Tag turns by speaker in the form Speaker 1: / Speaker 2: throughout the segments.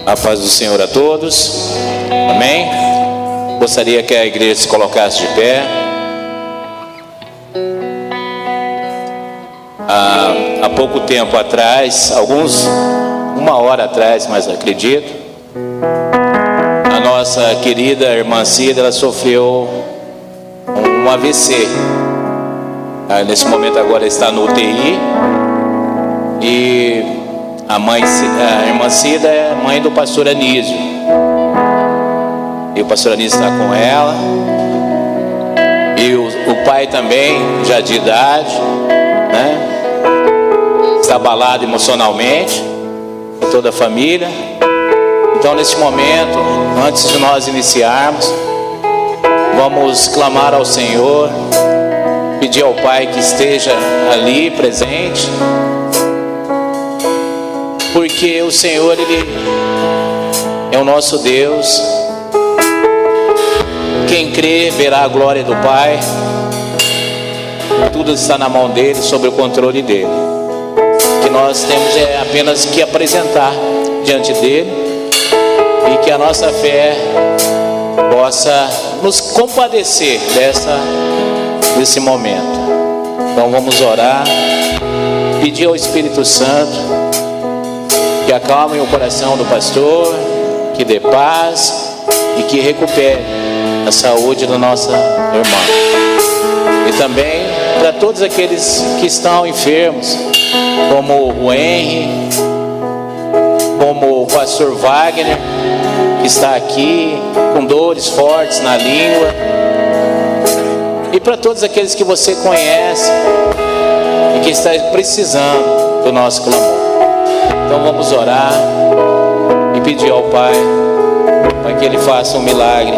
Speaker 1: A paz do Senhor a todos. Amém? Gostaria que a igreja se colocasse de pé. Há pouco tempo atrás, uma hora atrás, mas acredito, a nossa querida irmã Cida, ela sofreu um AVC. Nesse momento agora está no UTI. E a irmã Cida é mãe do pastor Anísio. E o pastor Anísio está com ela. E o pai também, já de idade, né? Está abalado emocionalmente. E toda a família. Então, nesse momento, antes de nós iniciarmos, vamos clamar ao Senhor, pedir ao Pai que esteja ali presente, porque o Senhor, Ele é o nosso Deus. Quem crê verá a glória do Pai. Tudo está na mão dele, sob o controle dele. O que nós temos é apenas que apresentar diante dele, e que a nossa fé possa nos compadecer desse momento. Então vamos orar, pedir ao Espírito Santo que acalme o coração do pastor, que dê paz e que recupere a saúde da nossa irmã. E também para todos aqueles que estão enfermos, como o Henry, como o pastor Wagner, que está aqui com dores fortes na língua, e para todos aqueles que você conhece e que está precisando do nosso clamor. Então vamos orar e pedir ao Pai para que Ele faça um milagre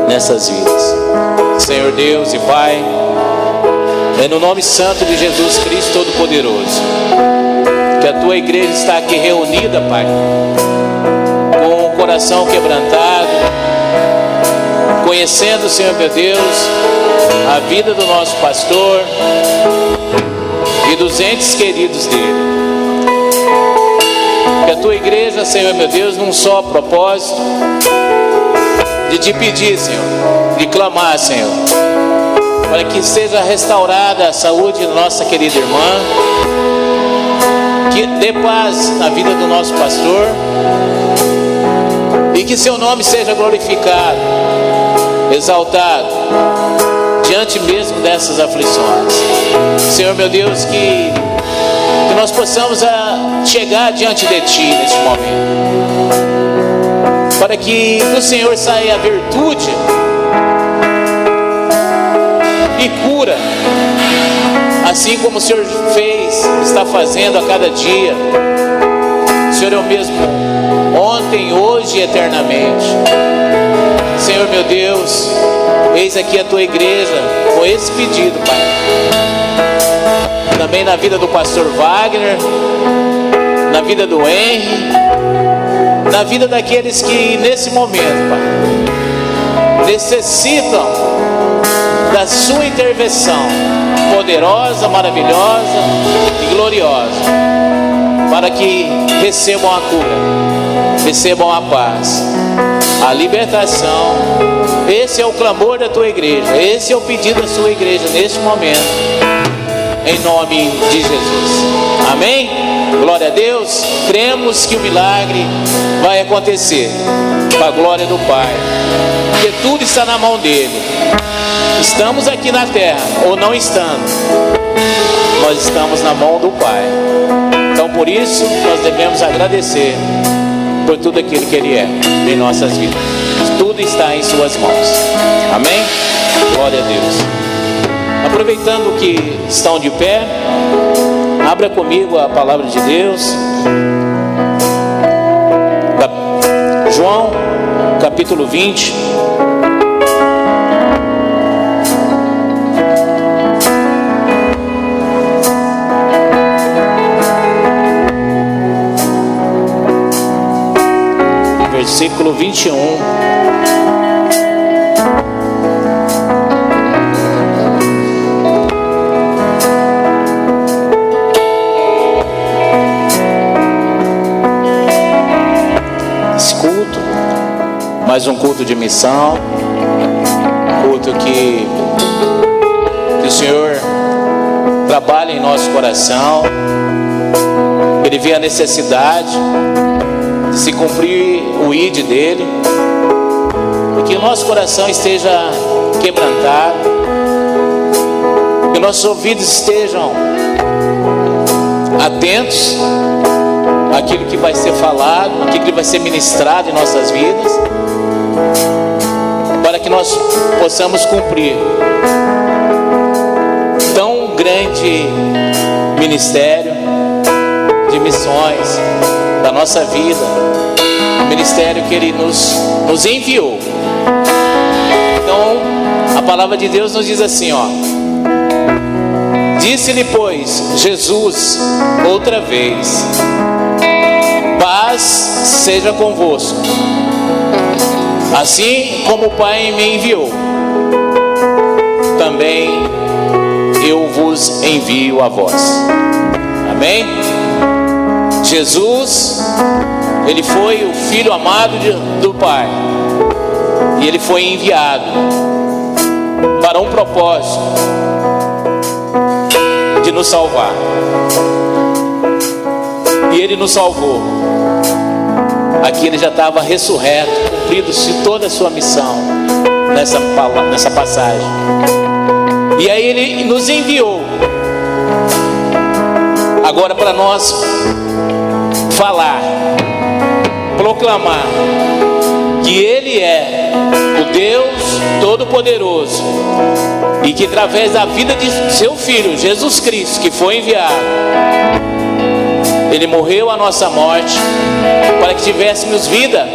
Speaker 1: nessas vidas. Senhor Deus e Pai, é no nome santo de Jesus Cristo Todo-Poderoso que a Tua igreja está aqui reunida, Pai, com o coração quebrantado, conhecendo, Senhor meu Deus, a vida do nosso pastor e dos entes queridos dele. Que a Tua igreja, Senhor meu Deus, num só propósito, de te pedir, Senhor, de clamar, Senhor, para que seja restaurada a saúde da nossa querida irmã, que dê paz na vida do nosso pastor, e que seu nome seja glorificado, exaltado, diante mesmo dessas aflições. Senhor meu Deus, que nós possamos chegar diante de Ti neste momento, para que do Senhor saia a virtude e cura, assim como o Senhor está fazendo a cada dia. O Senhor é o mesmo ontem, hoje e eternamente. Senhor meu Deus, eis aqui a Tua igreja com esse pedido, Pai. Também na vida do pastor Wagner, na vida do Henry, na vida daqueles que nesse momento, Pai, necessitam da Sua intervenção poderosa, maravilhosa e gloriosa, para que recebam a cura, recebam a paz, a libertação. Esse é o clamor da Tua igreja, esse é o pedido da Sua igreja neste momento, em nome de Jesus. Amém? Glória a Deus. Cremos que o milagre vai acontecer, para a glória do Pai, porque tudo está na mão dele. Estamos aqui na terra ou não estamos, nós estamos na mão do Pai. Então por isso nós devemos agradecer por tudo aquilo que Ele é em nossas vidas. Tudo está em Suas mãos. Amém? Glória a Deus. Aproveitando que estão de pé, abra comigo a palavra de Deus. João, capítulo 20. Versículo 21. mais um culto de missão, culto que o Senhor trabalha em nosso coração. Ele vê a necessidade de se cumprir o ID dele, que o nosso coração esteja quebrantado, que nossos ouvidos estejam atentos àquilo que vai ser falado, àquilo que vai ser ministrado em nossas vidas, para que nós possamos cumprir tão grande ministério de missões da nossa vida, o ministério que Ele nos enviou. Então, a palavra de Deus nos diz assim, ó: disse-lhe, pois, Jesus outra vez: paz seja convosco. Assim como o Pai me enviou, também eu vos envio a vós. Amém? Jesus, Ele foi o Filho amado do Pai, e Ele foi enviado para um propósito de nos salvar. E Ele nos salvou. Aqui Ele já estava ressurreto, cumprido-se toda a sua missão nessa passagem. E aí Ele nos enviou agora para nós falar, proclamar que Ele é o Deus Todo-Poderoso, e que através da vida de seu Filho Jesus Cristo, que foi enviado, Ele morreu a nossa morte para que tivéssemos vida,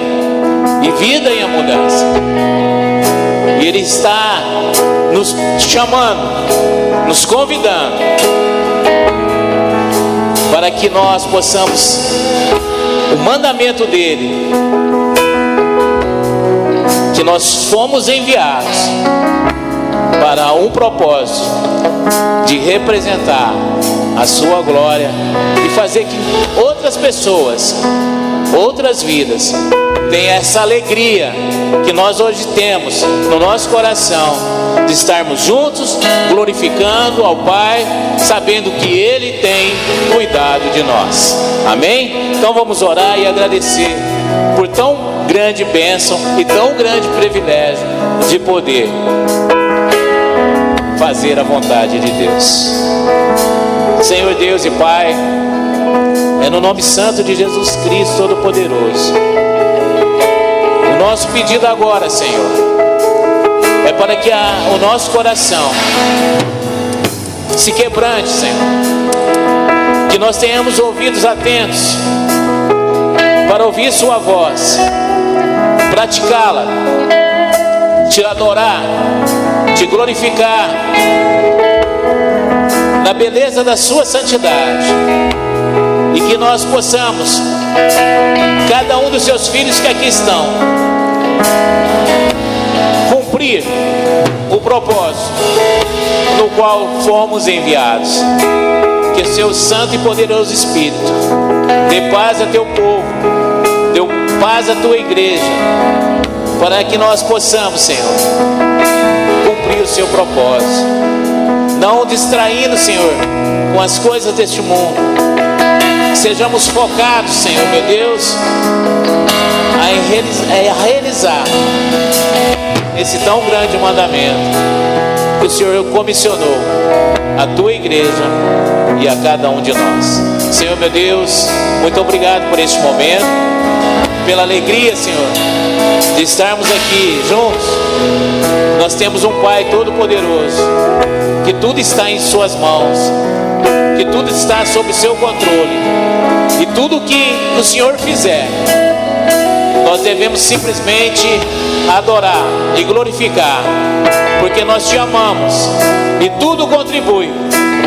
Speaker 1: e vida em abundância. E Ele está nos chamando, nos convidando, para que nós possamos, o mandamento dEle, que nós fomos enviados para um propósito de representar a sua glória e fazer que outras pessoas, outras vidas tenham essa alegria que nós hoje temos no nosso coração, de estarmos juntos glorificando ao Pai, sabendo que Ele tem cuidado de nós. Amém? Então vamos orar e agradecer por tão grande bênção e tão grande privilégio de poder fazer a vontade de Deus. Senhor Deus e Pai, é no nome santo de Jesus Cristo Todo-Poderoso, o nosso pedido agora, Senhor, é para que o nosso coração se quebrante, Senhor, que nós tenhamos ouvidos atentos para ouvir sua voz, praticá-la, te adorar, te glorificar na beleza da sua santidade, e que nós possamos, cada um dos seus filhos que aqui estão, cumprir o propósito no qual fomos enviados. Que seu santo e poderoso Espírito dê paz a teu povo, dê paz à tua igreja, para que nós possamos, Senhor, cumprir o seu propósito, não distraindo, Senhor, com as coisas deste mundo. Sejamos focados, Senhor, meu Deus, a realizar esse tão grande mandamento que o Senhor comissionou à tua igreja e a cada um de nós. Senhor, meu Deus, muito obrigado por este momento, pela alegria, Senhor, de estarmos aqui juntos. Nós temos um Pai Todo-Poderoso, que tudo está em suas mãos, que tudo está sob seu controle, e tudo que o Senhor fizer, nós devemos simplesmente adorar e glorificar, porque nós te amamos, e tudo contribui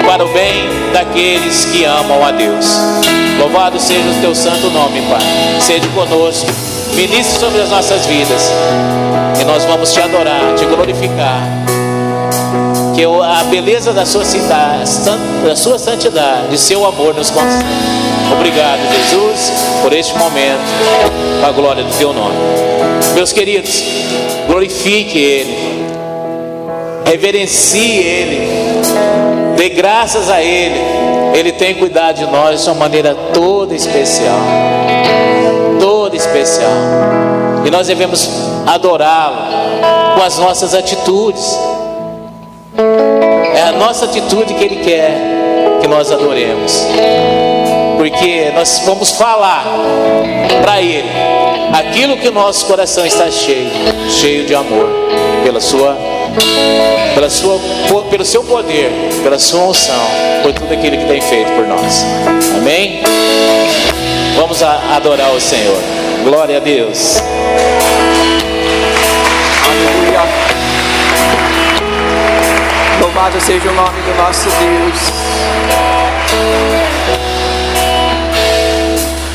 Speaker 1: para o bem daqueles que amam a Deus. Louvado seja o teu santo nome, Pai. Seja conosco, ministre sobre as nossas vidas, e nós vamos te adorar, te glorificar. Que a beleza da sua santidade, de seu amor nos conceda. Obrigado, Jesus, por este momento, para a glória do teu nome. Meus queridos, glorifique Ele, reverencie Ele, dê graças a Ele. Ele tem cuidado de nós de uma maneira toda especial, toda especial. E nós devemos adorá-lo com as nossas atitudes. É a nossa atitude que Ele quer que nós adoremos, porque nós vamos falar para Ele aquilo que o nosso coração está cheio de amor, pelo seu poder, pela sua unção, por tudo aquilo que tem feito por nós. Amém? Vamos adorar o Senhor. Glória a Deus.
Speaker 2: Aleluia. Louvado seja o nome do nosso Deus.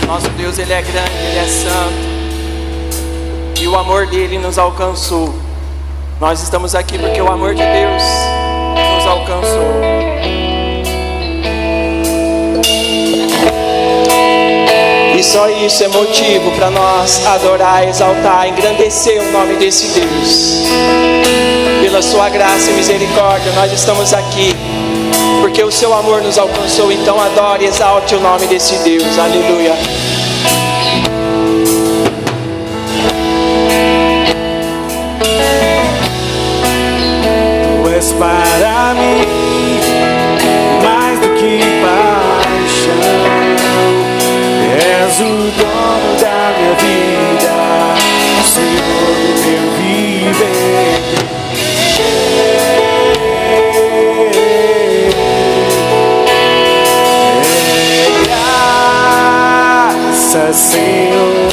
Speaker 2: Nosso Deus, Ele é grande, Ele é santo, e o amor dele nos alcançou. Nós estamos aqui porque o amor de Deus nos alcançou. E só isso é motivo para nós adorar, exaltar, engrandecer o nome desse Deus. Pela sua graça e misericórdia nós estamos aqui, porque o seu amor nos alcançou. Então adore e exalte o nome desse Deus. Aleluia.
Speaker 3: Tu és para mim mais do que paixão, és o dono da minha vida, Senhor do meu viver. Senhor,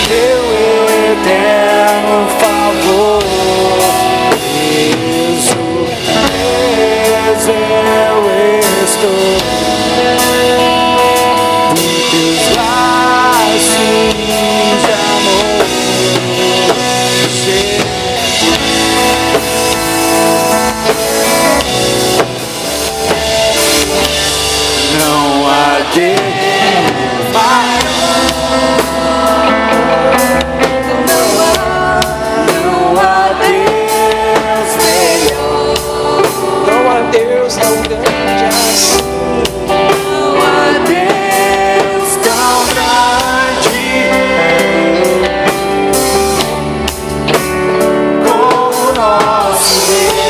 Speaker 3: teu eterno favor, eu estou em teus laços de amor. Não há Deus maior, não há Deus melhor,
Speaker 2: Não há Deus tão grande assim,
Speaker 3: não há Deus tão grande como o nosso Deus.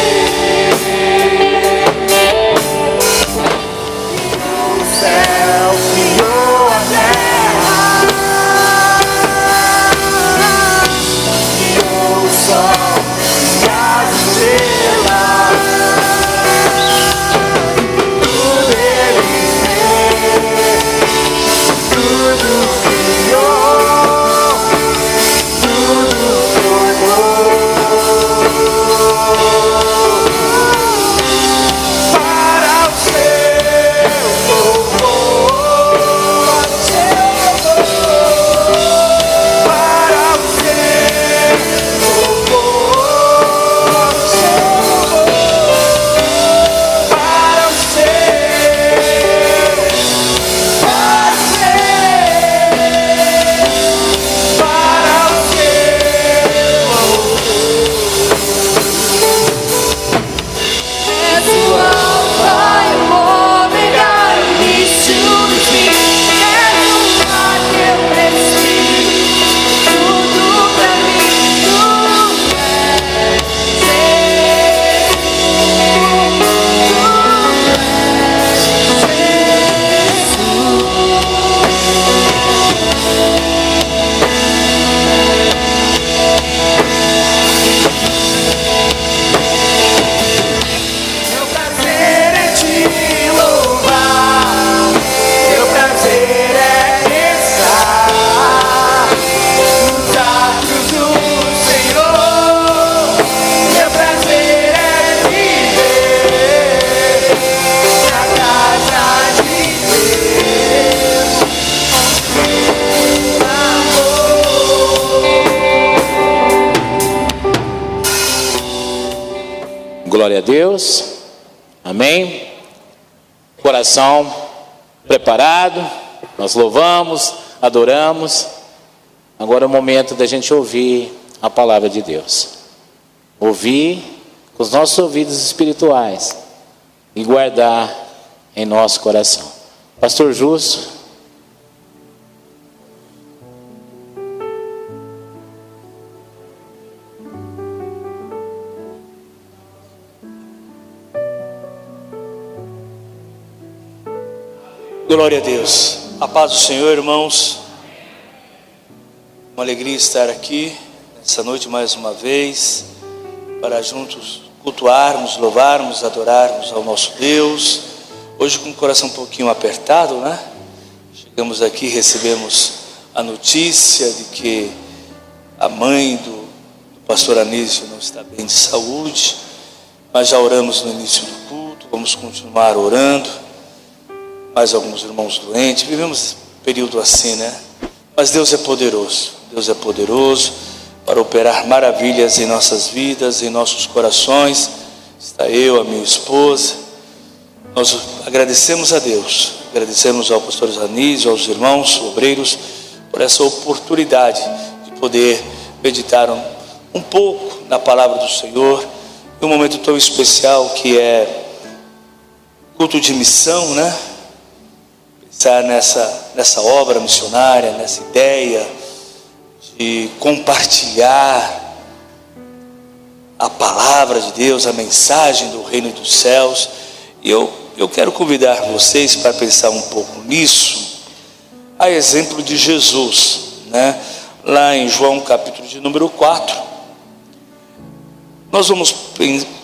Speaker 3: O céu criou a terra, criou o sol e as estrelas, tudo Ele fez, tudo criou, tudo formou para o seu louvor, para o seu louvor, para o seu louvor, para o seu louvor, para o
Speaker 4: És o Alfa e o Ômega, o início e o fim. És o ar que eu respiro, tudo pra mim tu és.
Speaker 3: Meu prazer é te louvar, meu prazer é estar nos atos do Senhor. Meu prazer é viver na casa de Deus,
Speaker 1: Glória a Deus. Amém. coração preparado, nós louvamos, adoramos. Agora é o momento da gente ouvir a palavra de Deus. Ouvir com os nossos ouvidos espirituais e guardar em nosso coração. Pastor Justo.
Speaker 5: Glória a Deus. A paz do Senhor, irmãos. Uma alegria estar aqui nessa noite mais uma vez, para juntos cultuarmos, louvarmos, adorarmos ao nosso Deus. Hoje com o coração um pouquinho apertado, né? Chegamos aqui, recebemos a notícia de que a mãe do pastor Anísio não está bem de saúde, mas já oramos no início do culto, vamos continuar orando. Mais alguns irmãos doentes, vivemos um período assim, né? Mas Deus é poderoso para operar maravilhas em nossas vidas, em nossos corações. Está eu, a minha esposa. Nós agradecemos a Deus, agradecemos ao pastor Anísio, aos irmãos obreiros, por essa oportunidade de poder meditar um pouco na palavra do Senhor, em um momento tão especial que é culto de missão, né? Pensar nessa obra missionária, nessa ideia de compartilhar a palavra de Deus, a mensagem do reino dos céus. E eu quero convidar vocês para pensar um pouco nisso, a exemplo de Jesus, né? Lá em João capítulo de número 4, nós vamos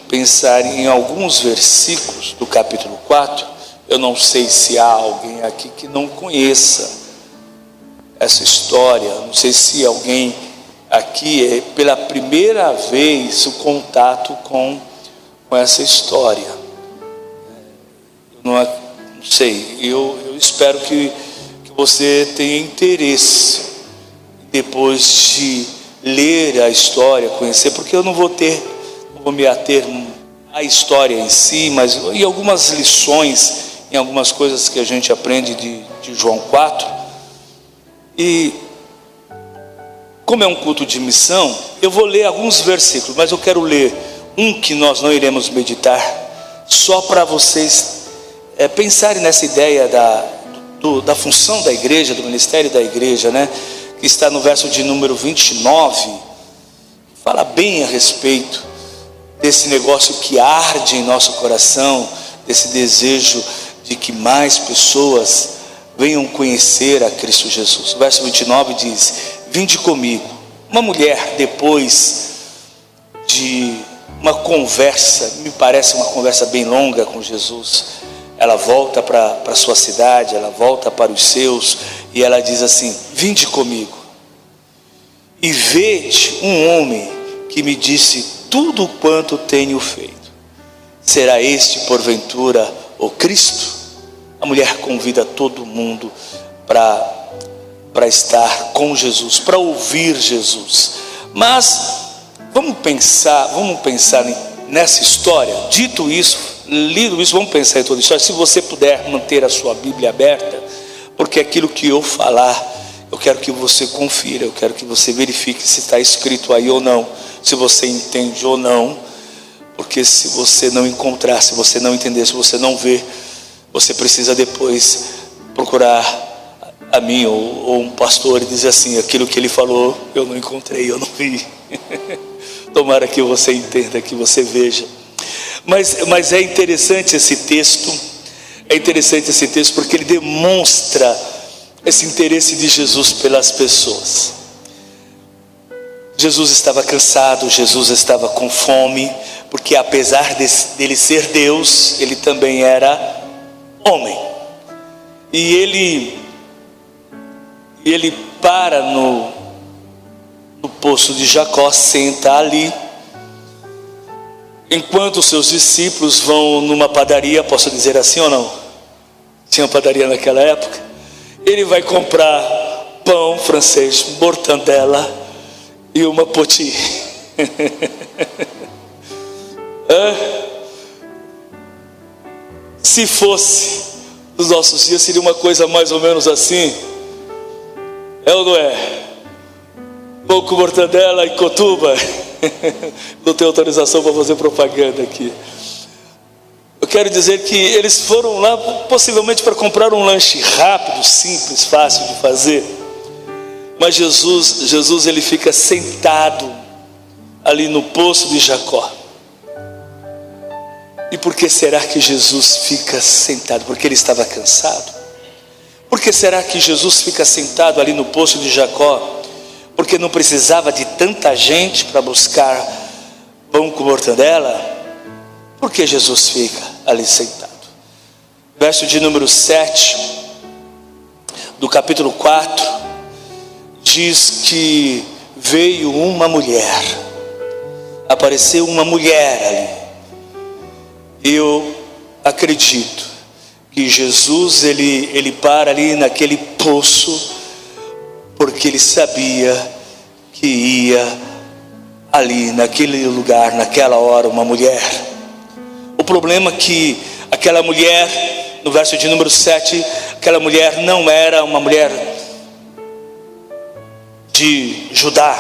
Speaker 5: pensar em alguns versículos do capítulo 4. Eu não sei se há alguém aqui que não conheça essa história. Não sei se alguém aqui é pela primeira vez o contato com essa história. Eu não sei. Eu espero que você tenha interesse depois de ler a história, conhecer, porque eu não vou me ater à história em si, mas em algumas lições, em algumas coisas que a gente aprende de João 4. E como é um culto de missão, eu vou ler alguns versículos, mas eu quero ler um que nós não iremos meditar, só para vocês pensarem nessa ideia da função da igreja, do ministério da igreja, né? Que está no verso de número 29, fala bem a respeito desse negócio que arde em nosso coração, desse desejo de que mais pessoas venham conhecer a Cristo Jesus. O verso 29 diz: vinde comigo. Uma mulher, depois de uma conversa, me parece uma conversa bem longa com Jesus, ela volta para sua cidade, ela volta para os seus, e ela diz assim: vinde comigo e vede um homem que me disse tudo quanto tenho feito. Será este porventura o Cristo? A mulher convida todo mundo para estar com Jesus, para ouvir Jesus. Mas vamos pensar nessa história. Dito isso, lido isso, vamos pensar em toda a história. Se você puder manter a sua Bíblia aberta, porque aquilo que eu falar, eu quero que você confira, eu quero que você verifique se está escrito aí ou não, se você entende ou não. Porque se você não encontrar, se você não entender, se você não ver, você precisa depois procurar a mim ou um pastor e dizer assim: aquilo que ele falou eu não encontrei, eu não vi. Tomara que você entenda, que você veja. Mas é interessante esse texto. É interessante esse texto porque ele demonstra esse interesse de Jesus pelas pessoas. Jesus estava cansado, Jesus estava com fome, porque apesar dele ser Deus, ele também era homem. E ele para no poço de Jacó, senta ali, enquanto os seus discípulos vão numa padaria. Posso dizer assim ou não? Tinha padaria naquela época. Ele vai comprar pão francês, mortandela e uma poti. Se fosse nos nossos dias seria uma coisa mais ou menos assim. É ou não é? Pão com mortadela e cotuba. Não tenho autorização para fazer propaganda aqui. Eu quero dizer que eles foram lá possivelmente para comprar um lanche rápido, simples, fácil de fazer. Mas Jesus ele fica sentado ali no poço de Jacó. E por que será que Jesus fica sentado? Porque ele estava cansado? Por que será que Jesus fica sentado ali no poço de Jacó? Porque não precisava de tanta gente para buscar pão com mortadela? Por que Jesus fica ali sentado? Verso de número 7 do capítulo 4 diz que veio uma mulher, apareceu uma mulher ali. Eu acredito que Jesus ele para ali naquele poço porque ele sabia que ia ali naquele lugar, naquela hora, uma mulher. O problema é que aquela mulher, no verso de número 7, aquela mulher não era uma mulher de Judá,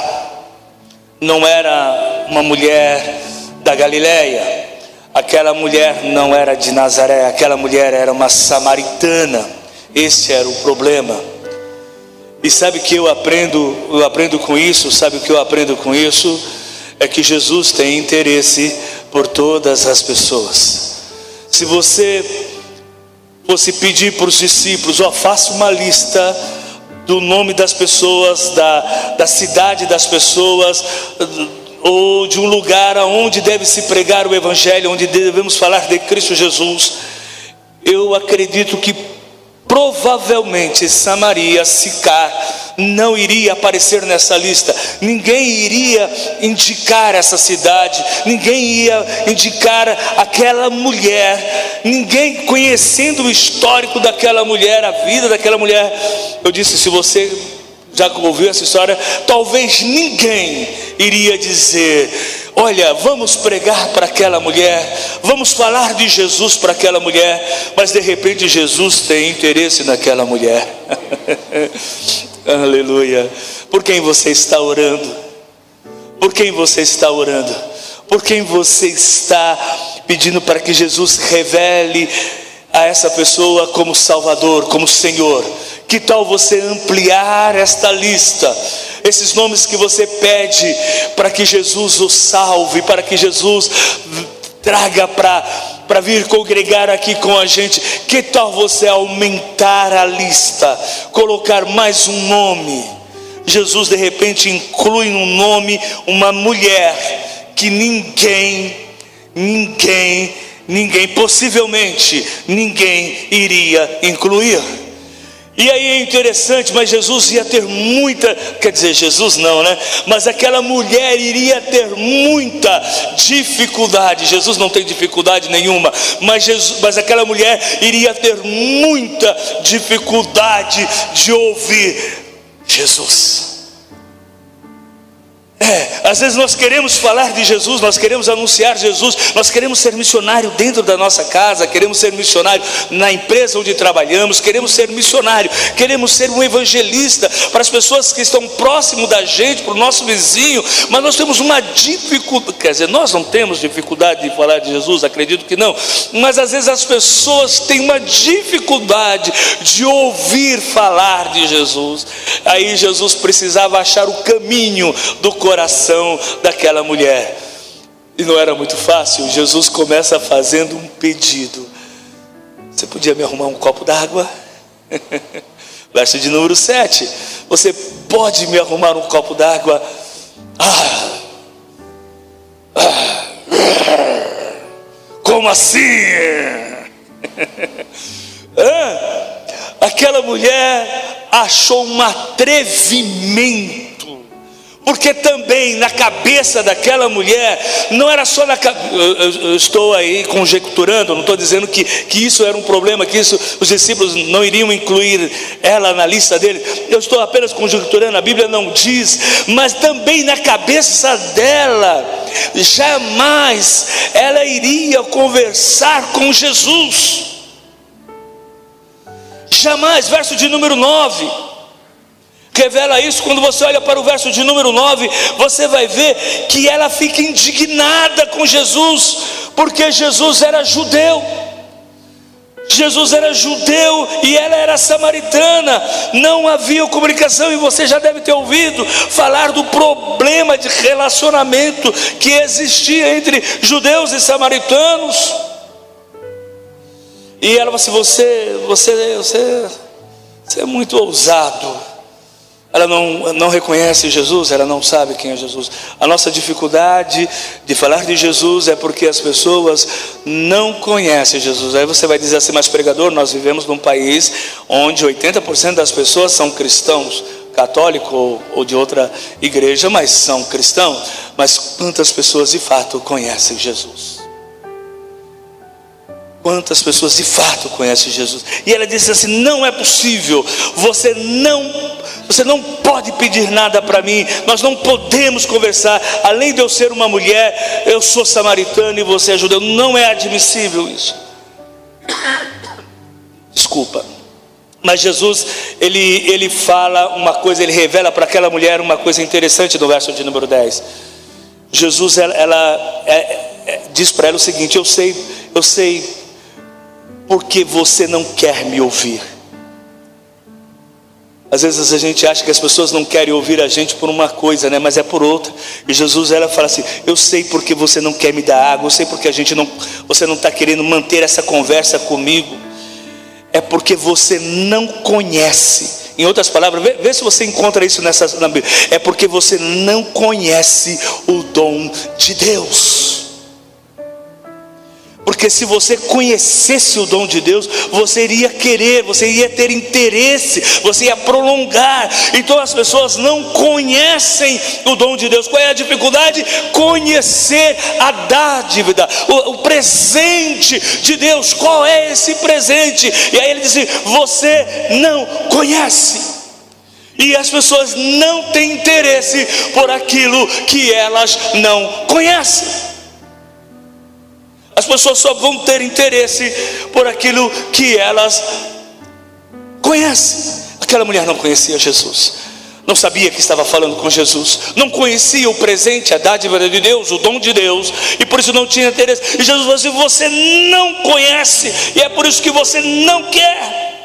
Speaker 5: não era uma mulher da Galileia, aquela mulher não era de Nazaré, aquela mulher era uma samaritana. Esse era o problema. E sabe o que eu aprendo com isso? Sabe o que eu aprendo com isso? É que Jesus tem interesse por todas as pessoas. Se você fosse pedir para os discípulos, faça uma lista do nome das pessoas, da cidade das pessoas, ou de um lugar onde deve se pregar o Evangelho, onde devemos falar de Cristo Jesus, eu acredito que provavelmente Samaria, Sicar, não iria aparecer nessa lista. Ninguém iria indicar essa cidade, ninguém ia indicar aquela mulher, ninguém conhecendo o histórico daquela mulher, a vida daquela mulher. Eu disse, se você já ouviu essa história, talvez ninguém iria dizer: olha, vamos pregar para aquela mulher, vamos falar de Jesus para aquela mulher. Mas de repente Jesus tem interesse naquela mulher. Aleluia. Por quem você está orando? Por quem você está orando? Por quem você está pedindo para que Jesus revele a essa pessoa como Salvador, como Senhor? Que tal você ampliar esta lista? Esses nomes que você pede para que Jesus o salve, para que Jesus traga para vir congregar aqui com a gente. Que tal você aumentar a lista, colocar mais um nome? Jesus de repente inclui no nome uma mulher que ninguém, possivelmente ninguém iria incluir. E aí é interessante, mas Jesus ia ter muita, quer dizer, Jesus não, né? Mas aquela mulher iria ter muita dificuldade. Jesus não tem dificuldade nenhuma, mas aquela mulher iria ter muita dificuldade de ouvir Jesus. Às vezes nós queremos falar de Jesus, nós queremos anunciar Jesus, nós queremos ser missionário dentro da nossa casa, queremos ser missionário na empresa onde trabalhamos, queremos ser missionário, queremos ser um evangelista para as pessoas que estão próximo da gente, para o nosso vizinho. Mas nós temos uma dificuldade, quer dizer, nós não temos dificuldade de falar de Jesus, acredito que não, mas às vezes as pessoas têm uma dificuldade de ouvir falar de Jesus. Aí Jesus precisava achar o caminho do coração daquela mulher, e não era muito fácil. Jesus começa fazendo um pedido: você podia me arrumar um copo d'água? Verso de número 7, você pode me arrumar um copo d'água? Como assim? Aquela mulher achou um atrevimento, porque também na cabeça daquela mulher, não era só eu estou aí conjecturando, não estou dizendo que isso era um problema, que isso os discípulos não iriam incluir ela na lista dele. Eu estou apenas conjecturando, a Bíblia não diz, mas também na cabeça dela, jamais ela iria conversar com Jesus. Jamais. Verso de número 9 revela isso. Quando você olha para o verso de número 9, você vai ver que ela fica indignada com Jesus, porque Jesus era judeu. Jesus era judeu e ela era samaritana. Não havia comunicação, e você já deve ter ouvido falar do problema de relacionamento que existia entre judeus e samaritanos. E ela falou assim: você é muito ousado. Ela não reconhece Jesus, ela não sabe quem é Jesus. A nossa dificuldade de falar de Jesus é porque as pessoas não conhecem Jesus. Aí você vai dizer assim: mas pregador, nós vivemos num país onde 80% das pessoas são cristãos, católico ou de outra igreja, mas são cristãos. Mas quantas pessoas de fato conhecem Jesus? Quantas pessoas de fato conhecem Jesus? E ela disse assim: não é possível, você não pode pedir nada para mim, nós não podemos conversar. Além de eu ser uma mulher, eu sou samaritana e você é judeu. Não é admissível isso. Desculpa. Mas Jesus, ele fala uma coisa, ele revela para aquela mulher uma coisa interessante no verso de número 10. Jesus, ela diz para ela o seguinte: eu sei porque você não quer me ouvir. Às vezes a gente acha que as pessoas não querem ouvir a gente por uma coisa, né? Mas é por outra. E Jesus, ela fala assim: eu sei porque você não quer me dar água, eu sei porque você não está querendo manter essa conversa comigo. É porque você não conhece. Em outras palavras, vê se você encontra isso na Bíblia. É porque você não conhece o dom de Deus. Porque se você conhecesse o dom de Deus, você iria querer, você ia ter interesse, você ia prolongar. Então as pessoas não conhecem o dom de Deus. Qual é a dificuldade? Conhecer a dádiva, o presente de Deus. Qual é esse presente? E aí ele diz: você não conhece. E as pessoas não têm interesse por aquilo que elas não conhecem. As pessoas só vão ter interesse por aquilo que elas conhecem. Aquela mulher não conhecia Jesus, não sabia que estava falando com Jesus, não conhecia o presente, a dádiva de Deus, o dom de Deus, e por isso não tinha interesse. E Jesus falou assim: você não conhece, e é por isso que você não quer.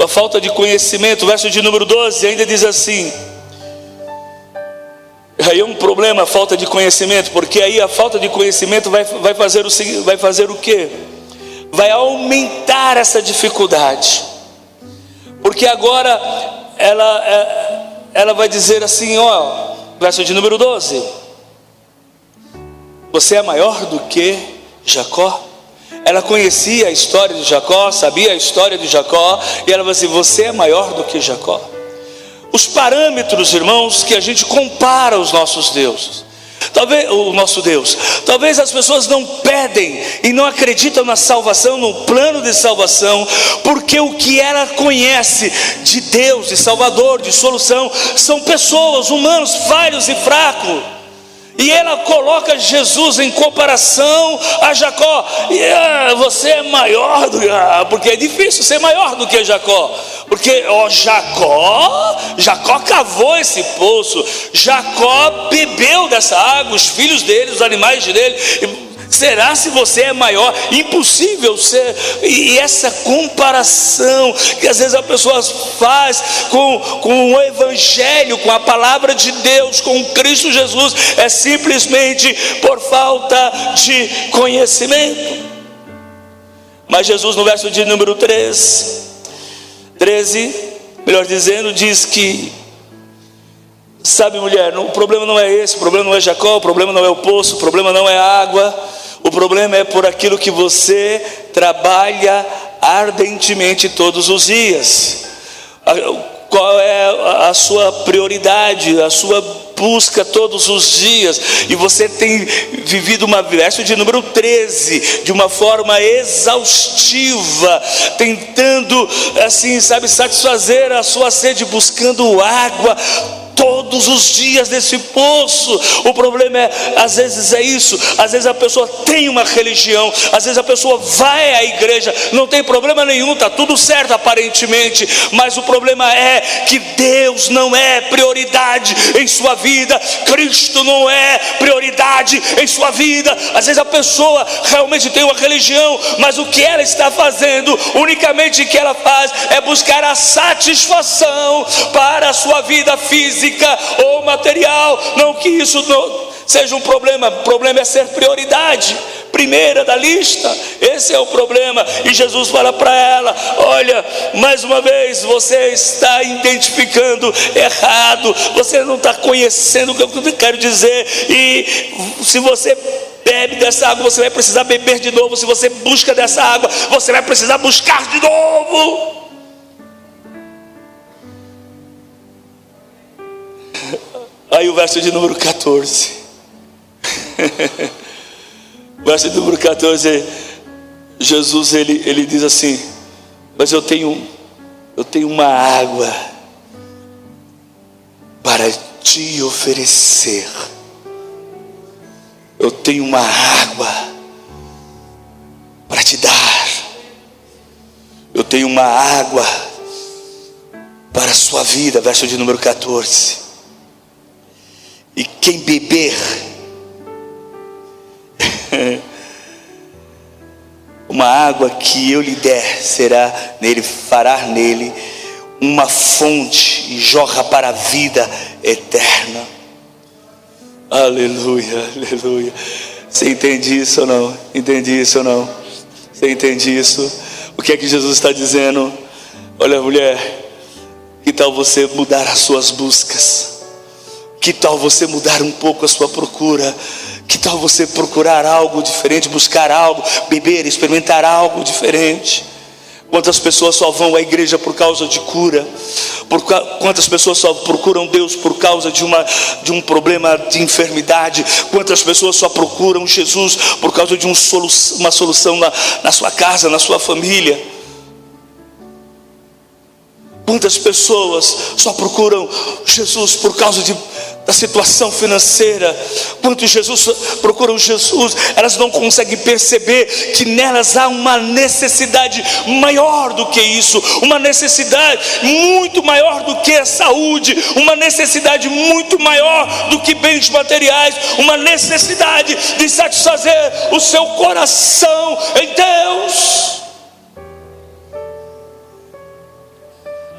Speaker 5: A falta de conhecimento, verso de número 12 ainda diz assim. Aí é um problema a falta de conhecimento, porque aí a falta de conhecimento vai fazer o quê? Vai aumentar essa dificuldade. Porque agora ela vai dizer assim, ó, verso de número 12: você é maior do que Jacó? Ela conhecia a história de Jacó, sabia a história de Jacó, e ela vai dizer: você é maior do que Jacó. Os parâmetros, irmãos, que a gente compara os nossos deuses, talvez as pessoas não pedem e não acreditam na salvação, no plano de salvação, porque o que ela conhece de Deus, de Salvador, de solução, são pessoas, humanos, falhos e fracos. E ela coloca Jesus em comparação a Jacó. E você é maior do que... porque é difícil ser maior do que Jacó. Porque Jacó cavou esse poço. Jacó bebeu dessa água, os filhos dele, os animais dele. Será se você é maior? Impossível ser. E essa comparação que às vezes a pessoa faz com o Evangelho, com a palavra de Deus, com Cristo Jesus, é simplesmente por falta de conhecimento. Mas Jesus, no verso de número 13, melhor dizendo, diz que: sabe, mulher, o problema não é esse, o problema não é Jacó, o problema não é o poço, o problema não é a água, o problema é por aquilo que você trabalha ardentemente todos os dias. Qual é a sua prioridade, a sua busca todos os dias? E você tem vivido verso de número 13, de uma forma exaustiva, tentando, assim, satisfazer a sua sede, buscando água todos os dias nesse poço. O problema é, às vezes é isso, às vezes a pessoa tem uma religião, às vezes a pessoa vai à igreja, não tem problema nenhum, está tudo certo aparentemente, mas o problema é que Deus não é prioridade em sua vida, Cristo não é prioridade em sua vida. Às vezes a pessoa realmente tem uma religião, mas o que ela está fazendo, unicamente o que ela faz é buscar a satisfação para a sua vida física ou material. Não que isso não seja um problema, o problema é ser prioridade primeira da lista. Esse é o problema. E Jesus fala para ela: olha, mais uma vez você está identificando errado, você não está conhecendo o que eu quero dizer. E se você bebe dessa água, você vai precisar beber de novo. Se você busca dessa água, você vai precisar buscar de novo. Aí o verso de número 14. Verso de número 14, Jesus ele diz assim: mas eu tenho uma água para te oferecer. Eu tenho uma água para te dar. Eu tenho uma água para a sua vida. Verso de número 14. E quem beber uma água que eu lhe der, será nele, fará nele uma fonte e jorra para a vida eterna. Aleluia, aleluia. Você entende isso ou não? Entende isso ou não? Você entende isso? O que é que Jesus está dizendo? Olha, mulher, que tal você mudar as suas buscas? Que tal você mudar um pouco a sua procura? Que tal você procurar algo diferente, buscar algo, beber, experimentar algo diferente? Quantas pessoas só vão à igreja por causa de cura? Quantas pessoas só procuram Deus por causa de um problema de enfermidade? Quantas pessoas só procuram Jesus por causa de uma solução na sua casa, na sua família? Quantas pessoas só procuram Jesus por causa da situação financeira? Quantos procuram Jesus, elas não conseguem perceber que nelas há uma necessidade maior do que isso, uma necessidade muito maior do que a saúde, uma necessidade muito maior do que bens materiais, uma necessidade de satisfazer o seu coração em Deus.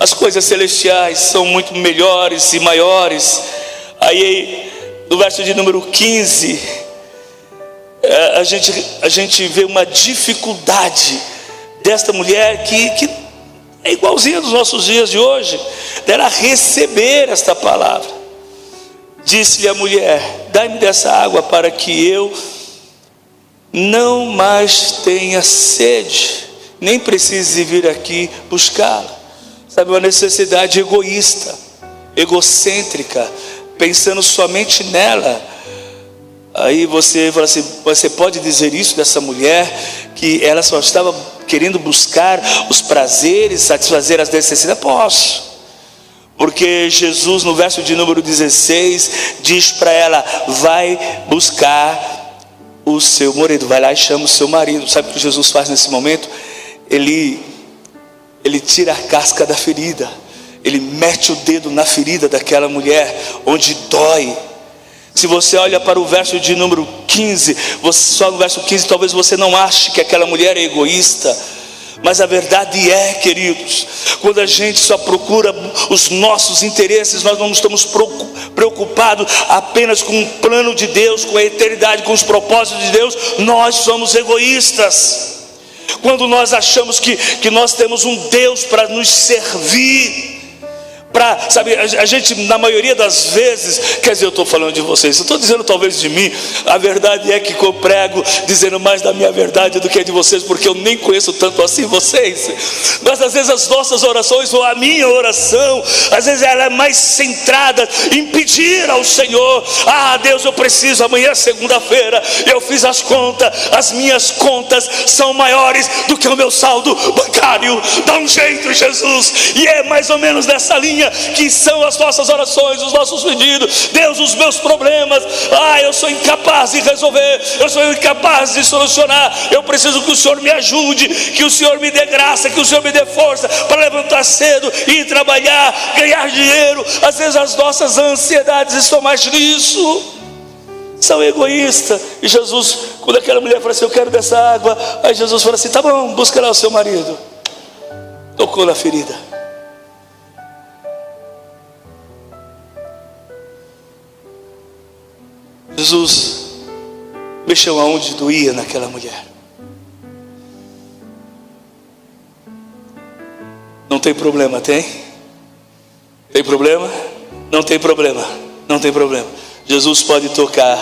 Speaker 5: As coisas celestiais são muito melhores e maiores. Aí no verso de número 15, a gente vê uma dificuldade desta mulher que é igualzinha dos nossos dias de hoje, dela receber esta palavra. Disse-lhe a mulher: dai-me dessa água para que eu não mais tenha sede, nem precise vir aqui buscá-la. Sabe, uma necessidade egoísta, egocêntrica, pensando somente nela. Aí você fala assim: você pode dizer isso dessa mulher, que ela só estava querendo buscar os prazeres, satisfazer as necessidades? Posso, porque Jesus no verso de número 16 diz para ela: vai buscar o seu marido, vai lá e chama o seu marido. Sabe o que Jesus faz nesse momento? Ele tira a casca da ferida, ele mete o dedo na ferida daquela mulher, onde dói. Se você olha para o verso de número 15, só no verso 15 talvez você não ache que aquela mulher é egoísta, mas a verdade é, queridos, quando a gente só procura os nossos interesses, nós não estamos preocupados apenas com o plano de Deus, com a eternidade, com os propósitos de Deus, nós somos egoístas. Quando nós achamos que nós temos um Deus para nos servir, sabe, a gente na maioria das vezes, quer dizer, eu estou falando de vocês, eu estou dizendo talvez de mim, a verdade é que eu prego dizendo mais da minha verdade do que de vocês, porque eu nem conheço tanto assim vocês. Mas às vezes as nossas orações, ou a minha oração, às vezes ela é mais centrada em pedir ao Senhor: ah, Deus, eu preciso, amanhã é segunda-feira, eu fiz as contas, as minhas contas são maiores do que o meu saldo bancário, dá um jeito, Jesus. E é mais ou menos nessa linha caixinha que são as nossas orações, os nossos pedidos. Deus, os meus problemas, eu sou incapaz de resolver, eu sou incapaz de solucionar. Eu preciso que o Senhor me ajude, que o Senhor me dê graça, que o Senhor me dê força para levantar cedo, ir trabalhar, ganhar dinheiro. Às vezes as nossas ansiedades estão mais nisso, são egoístas. E Jesus, quando aquela mulher falou assim, eu quero dessa água, aí Jesus falou assim, tá bom, busca lá o seu marido. Tocou na ferida. Jesus mexeu aonde doía naquela mulher. Não tem problema, tem? Tem problema? Não tem problema, não tem problema. Jesus pode tocar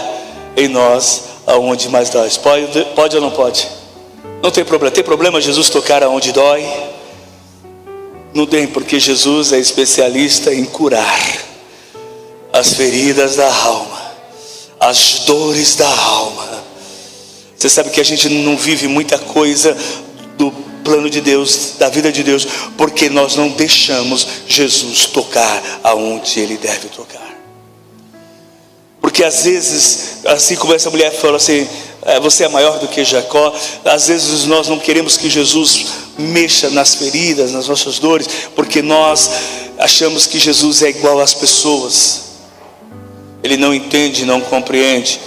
Speaker 5: em nós aonde mais dói. Pode ou não pode? Não tem problema. Tem problema Jesus tocar aonde dói? Não tem, porque Jesus é especialista em curar as feridas da alma, as dores da alma. Você sabe que a gente não vive muita coisa do plano de Deus, da vida de Deus, porque nós não deixamos Jesus tocar aonde Ele deve tocar. Porque às vezes, assim como essa mulher falou assim, você é maior do que Jacó. Às vezes nós não queremos que Jesus mexa nas feridas, nas nossas dores, porque nós achamos que Jesus é igual às pessoas. Ele não entende, não compreende.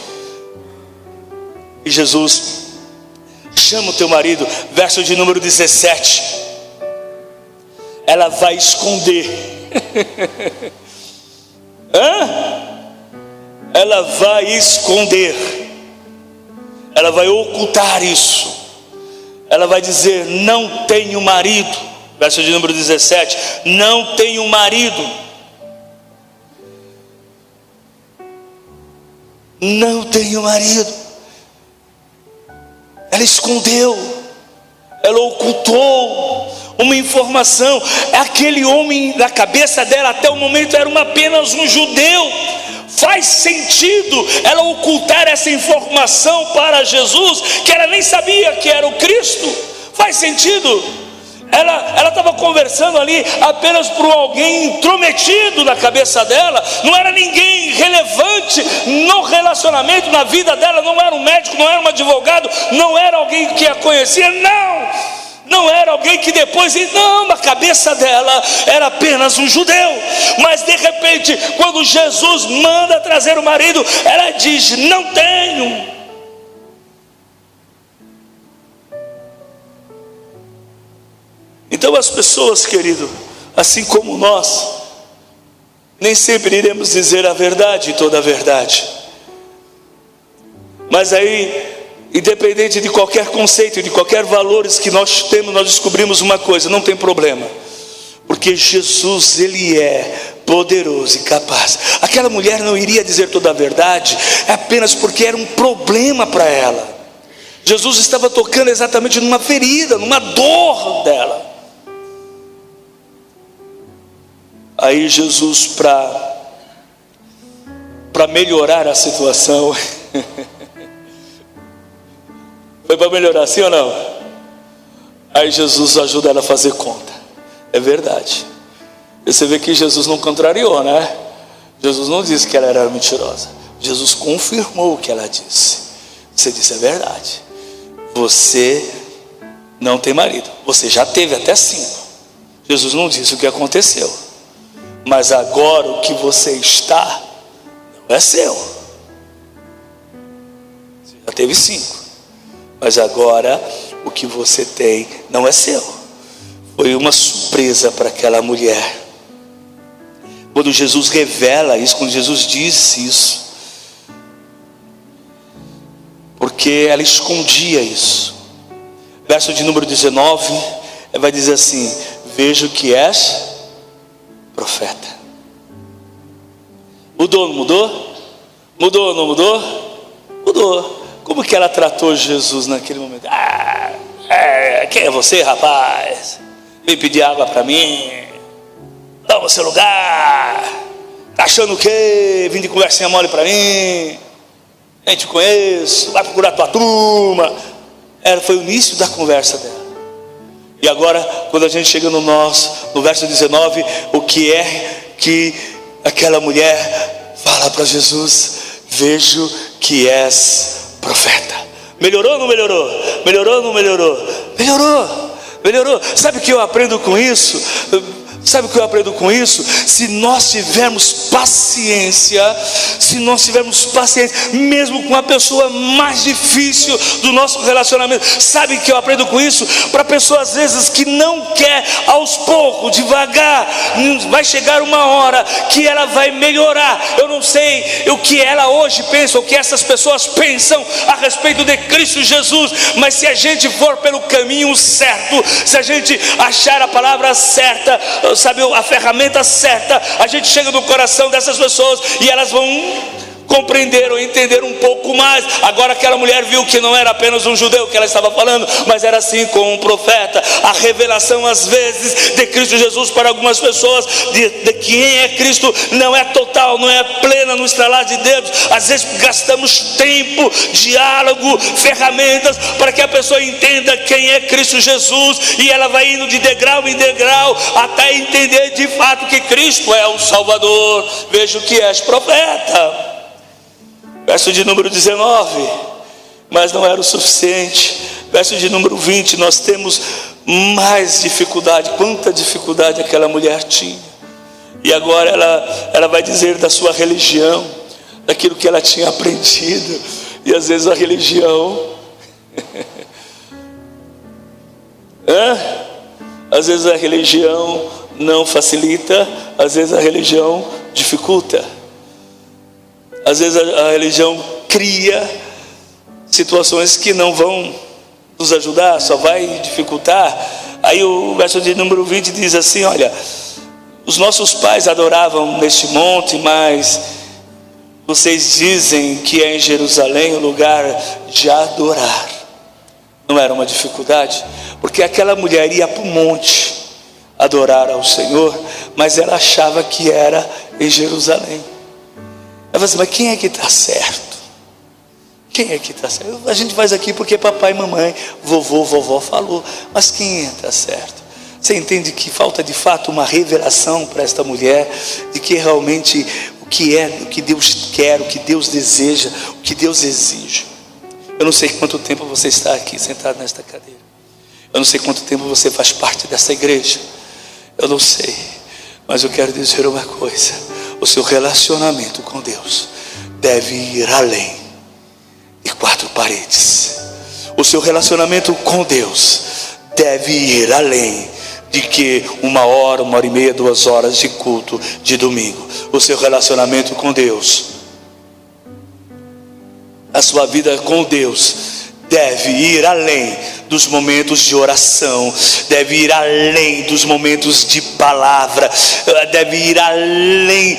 Speaker 5: E Jesus chama o teu marido, verso de número 17. Ela vai esconder. Ela vai esconder. Ela vai ocultar isso. Ela vai dizer, não tenho marido. Verso de número 17. Não tenho marido. Não tenho marido. Ela escondeu, ela ocultou uma informação. Aquele homem na cabeça dela até o momento era apenas um judeu. Faz sentido ela ocultar essa informação para Jesus, que ela nem sabia que era o Cristo. Faz sentido. Ela estava conversando ali apenas por alguém intrometido na cabeça dela. Não era ninguém relevante no relacionamento, na vida dela. Não era um médico, não era um advogado, não era alguém que a conhecia. Não era alguém que depois, não, na cabeça dela era apenas um judeu. Mas de repente, quando Jesus manda trazer o marido, ela diz, não tenho. Então as pessoas, querido, assim como nós, nem sempre iremos dizer a verdade, toda a verdade. Mas aí, independente de qualquer conceito, de qualquer valores que nós temos, nós descobrimos uma coisa, não tem problema. Porque Jesus, Ele é poderoso e capaz. Aquela mulher não iria dizer toda a verdade, apenas porque era um problema para ela. Jesus estava tocando exatamente numa ferida, numa dor dela. Aí Jesus, para melhorar a situação, foi para melhorar, sim ou não? Aí Jesus ajuda ela a fazer conta. É verdade. E você vê que Jesus não contrariou, né? Jesus não disse que ela era mentirosa. Jesus confirmou o que ela disse. Você disse, é verdade. Você não tem marido. Você já teve até 5. Jesus não disse o que aconteceu. Mas agora o que você está não é seu. Você já teve 5. Mas agora o que você tem não é seu. Foi uma surpresa para aquela mulher. Quando Jesus revela isso, quando Jesus disse isso, porque ela escondia isso. Verso de número 19, vai dizer assim, vejo que és profeta. Mudou, não mudou? Mudou ou não mudou? Mudou. Como que ela tratou Jesus naquele momento? Quem é você, rapaz? Vem pedir água para mim? Toma o seu lugar. Tá achando o quê? Vim de conversinha mole para mim? Nem te conheço. Vai procurar tua turma. Foi o início da conversa dela. E agora, quando a gente chega no verso 19, o que é que aquela mulher fala para Jesus? Vejo que és profeta. Melhorou ou não melhorou? Melhorou ou não melhorou? Melhorou. Sabe o que eu aprendo com isso? Se nós tivermos paciência, mesmo com a pessoa mais difícil do nosso relacionamento, sabe o que eu aprendo com isso? Para pessoa às vezes que não quer, aos poucos, devagar, vai chegar uma hora que ela vai melhorar. Eu não sei o que ela hoje pensa, o que essas pessoas pensam a respeito de Cristo Jesus, mas se a gente for pelo caminho certo, se a gente achar a palavra certa, sabe, a ferramenta certa, a gente chega no coração dessas pessoas e elas vão compreender ou entender um pouco mais. Agora aquela mulher viu que não era apenas um judeu que ela estava falando, mas era assim com um profeta. A revelação às vezes de Cristo Jesus para algumas pessoas, de quem é Cristo, não é total, não é plena no estralar de dedos. Às vezes gastamos tempo, diálogo, ferramentas para que a pessoa entenda quem é Cristo Jesus, e ela vai indo de degrau em degrau até entender de fato que Cristo é o Salvador. Vejo que és profeta. Verso de número 19, mas não era o suficiente. Verso de número 20, nós temos mais dificuldade. Quanta dificuldade aquela mulher tinha. E agora ela vai dizer da sua religião, daquilo que ela tinha aprendido. E às vezes a religião às vezes a religião não facilita, às vezes a religião dificulta. Às vezes a religião cria situações que não vão nos ajudar, só vai dificultar. Aí o verso de número 20 diz assim: olha, os nossos pais adoravam neste monte, mas vocês dizem que é em Jerusalém o lugar de adorar. Não era uma dificuldade, porque aquela mulher ia para o monte adorar ao Senhor, mas ela achava que era em Jerusalém. Ela falou assim: mas quem é que está certo? Quem é que está certo? A gente faz aqui porque papai, mamãe, vovô, vovó falou. Mas quem está certo? Você entende que falta de fato uma revelação para esta mulher de que realmente o que Deus quer, o que Deus deseja, o que Deus exige. Eu não sei quanto tempo você está aqui sentado nesta cadeira. Eu não sei quanto tempo você faz parte dessa igreja. Eu não sei. Mas eu quero dizer uma coisa: o seu relacionamento com Deus deve ir além de 4 paredes. O seu relacionamento com Deus deve ir além de que 1 hora, 1h30, 2 horas de culto de domingo. O seu relacionamento com Deus, a sua vida com Deus deve ir além dos momentos de oração, deve ir além dos momentos de palavra, deve ir além.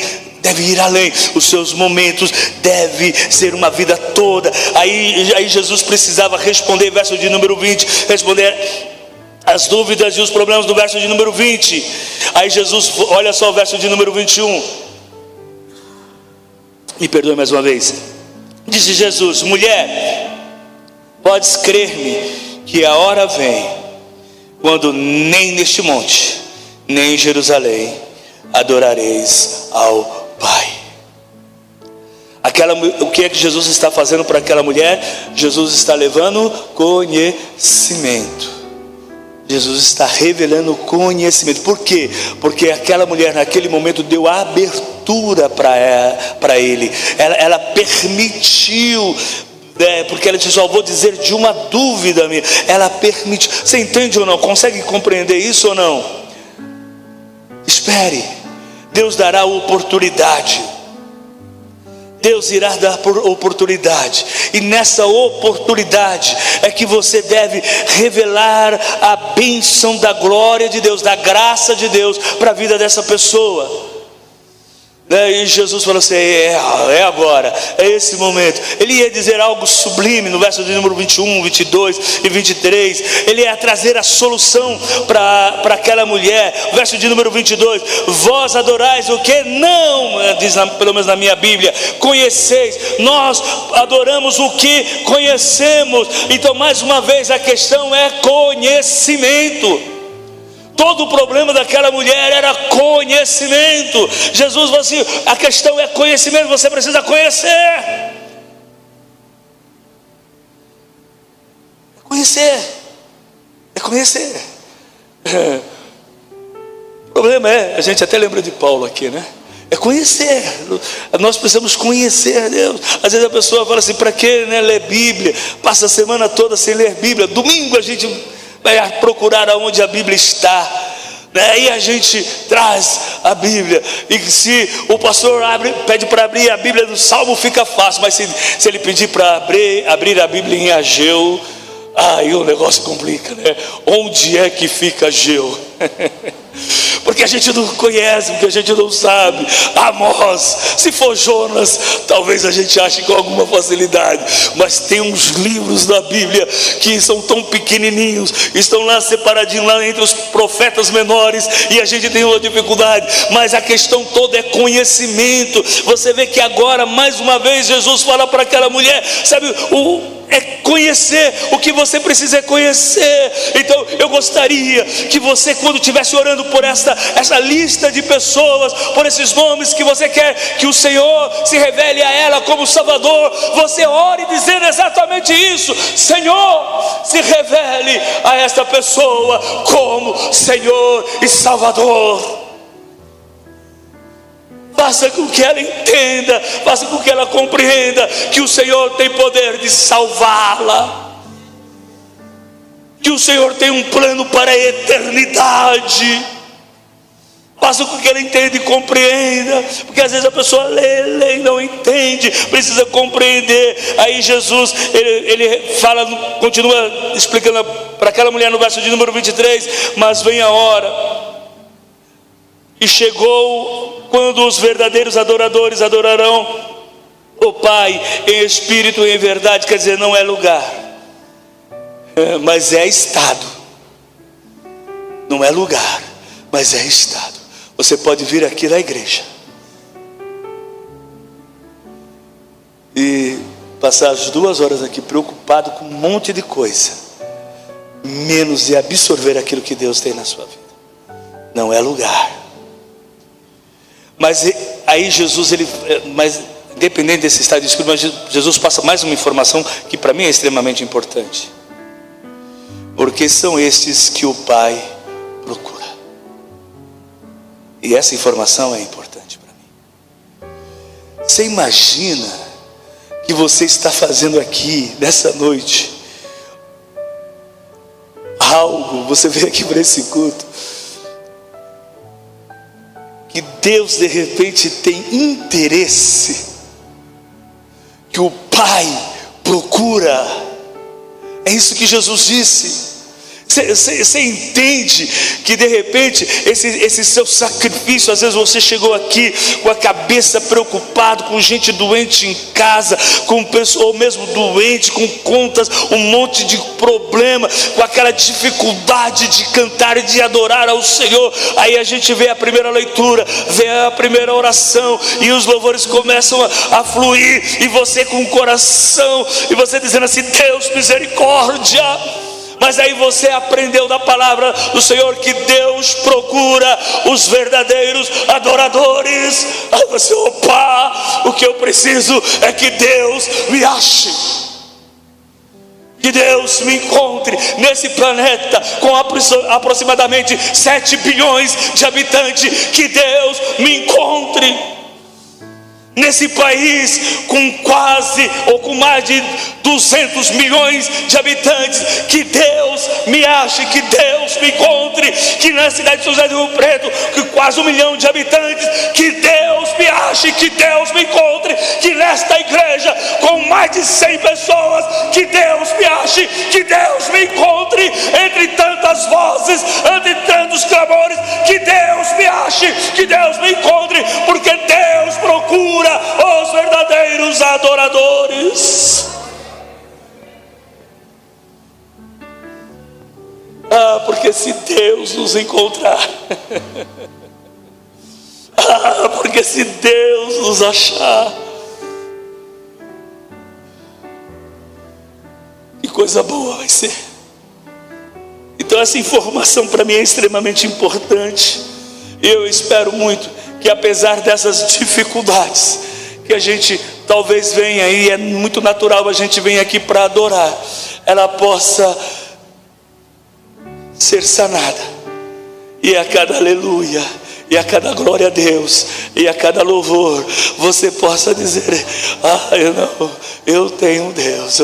Speaker 5: Os seus momentos deve ser uma vida toda. Aí Jesus precisava responder, verso de número 20, responder as dúvidas e os problemas do verso de número 20. Aí Jesus, olha só o verso de número 21. Me perdoe mais uma vez. Disse Jesus: mulher, podes crer-me que a hora vem quando nem neste monte, nem em Jerusalém adorareis ao Pai. O que é que Jesus está fazendo para aquela mulher? Jesus está levando conhecimento. Jesus está revelando conhecimento. Por quê? Porque aquela mulher naquele momento deu abertura para ele. Ela permitiu, porque ela disse: só vou dizer de uma dúvida minha. Ela permitiu. Você entende ou não? Consegue compreender isso ou não? Espere. Deus dará oportunidade. Deus irá dar oportunidade, e nessa oportunidade é que você deve revelar a bênção da glória de Deus, da graça de Deus para a vida dessa pessoa. E Jesus falou assim: é agora, é esse momento. Ele ia dizer algo sublime no verso de número 21, 22 e 23. Ele ia trazer a solução para aquela mulher. Verso de número 22: vós adorais o que? Não, diz pelo menos na minha Bíblia, conheceis. Nós adoramos o que conhecemos. Então mais uma vez a questão é conhecimento. Todo o problema daquela mulher era conhecimento. Jesus falou assim: a questão é conhecimento, você precisa conhecer. É conhecer. O problema é, a gente até lembra de Paulo aqui, né? É conhecer. Nós precisamos conhecer Deus. Às vezes a pessoa fala assim: para que, né, ler Bíblia? Passa a semana toda sem ler Bíblia. Domingo a gente vai procurar aonde a Bíblia está, né? Aí a gente traz a Bíblia. E se o pastor pede para abrir a Bíblia do Salmo, fica fácil. Mas se ele pedir para abrir a Bíblia em Ageu, aí o negócio complica, né? Onde é que fica Ageu? Porque a gente não conhece, porque a gente não sabe. Amós, se for Jonas, talvez a gente ache com alguma facilidade. Mas tem uns livros da Bíblia que são tão pequenininhos, estão lá separadinhos lá entre os profetas menores, e a gente tem uma dificuldade. Mas a questão toda é conhecimento. Você vê que agora, mais uma vez, Jesus fala para aquela mulher, sabe, é conhecer. O que você precisa é conhecer. Então eu gostaria que você, quando estivesse orando por essa lista de pessoas, por esses nomes que você quer que o Senhor se revele a ela como Salvador, você ore dizendo exatamente isso: Senhor, se revele a esta pessoa como Senhor e Salvador. Faça com que ela entenda, faça com que ela compreenda que o Senhor tem poder de salvá-la, que o Senhor tem um plano para a eternidade. Faça com que ela entenda e compreenda, porque às vezes a pessoa lê e não entende, precisa compreender. Aí Jesus, ele fala, continua explicando para aquela mulher no verso de número 23, mas vem a hora, e chegou quando os verdadeiros adoradores adorarão o Pai em espírito e em verdade. Quer dizer, não é lugar, mas é estado. Não é lugar, mas é estado. Você pode vir aqui na igreja e passar as 2 horas aqui preocupado com um monte de coisa, menos de absorver aquilo que Deus tem na sua vida. Não é lugar. Mas aí Jesus, mas independente desse estado de espírito, mas Jesus passa mais uma informação que para mim é extremamente importante. Porque são estes que o Pai procura. E essa informação é importante para mim. Você imagina que você está fazendo aqui nessa noite algo, você veio aqui para esse culto, que Deus de repente tem interesse, que o Pai procura. É isso que Jesus disse. Você entende que de repente esse seu sacrifício, às vezes você chegou aqui com a cabeça preocupado, com gente doente em casa, com pessoa ou mesmo doente, com contas, um monte de problema, com aquela dificuldade de cantar e de adorar ao Senhor. Aí a gente vê a primeira leitura, vê a primeira oração, e os louvores começam a fluir, e você com o coração, e você dizendo assim: Deus, misericórdia. Mas aí você aprendeu da palavra do Senhor que Deus procura os verdadeiros adoradores. Aí você: opa, o que eu preciso é que Deus me ache, que Deus me encontre nesse planeta com aproximadamente 7 bilhões de habitantes. Que Deus me encontre nesse país com quase ou com mais de 200 milhões de habitantes. Que Deus me ache, que Deus me encontre. Que na cidade de São José do Rio Preto, com quase 1 milhão de habitantes, que Deus me ache, que Deus me encontre. Que nesta igreja com mais de 100 pessoas, que Deus me ache, que Deus me encontre. Entre tantas vozes, entre tantos clamores, que Deus me ache, que Deus me encontre. Porque Deus procura os verdadeiros adoradores. Porque se Deus nos encontrar, porque se Deus nos achar, que coisa boa vai ser. Então essa informação para mim é extremamente importante. E eu espero muito que, apesar dessas dificuldades que a gente talvez venha, e é muito natural a gente venha aqui para adorar, ela possa ser sanada, e a cada aleluia, e a cada glória a Deus, e a cada louvor, você possa dizer: eu tenho Deus,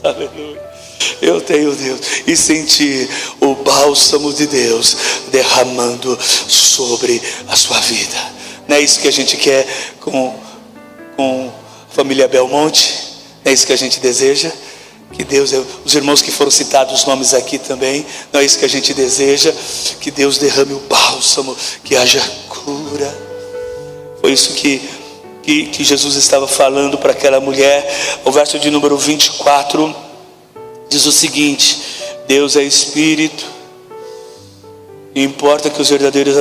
Speaker 5: aleluia, eu tenho Deus, e sentir o bálsamo de Deus derramando sobre a sua vida. Não é isso que a gente quer com a família Belmonte? Não é isso que a gente deseja? Que Deus, os irmãos que foram citados os nomes aqui também, não é isso que a gente deseja? Que Deus derrame o bálsamo, que haja cura. Foi isso que Jesus estava falando para aquela mulher. O verso de número 24 diz o seguinte: Deus é Espírito, e importa que os verdadeiros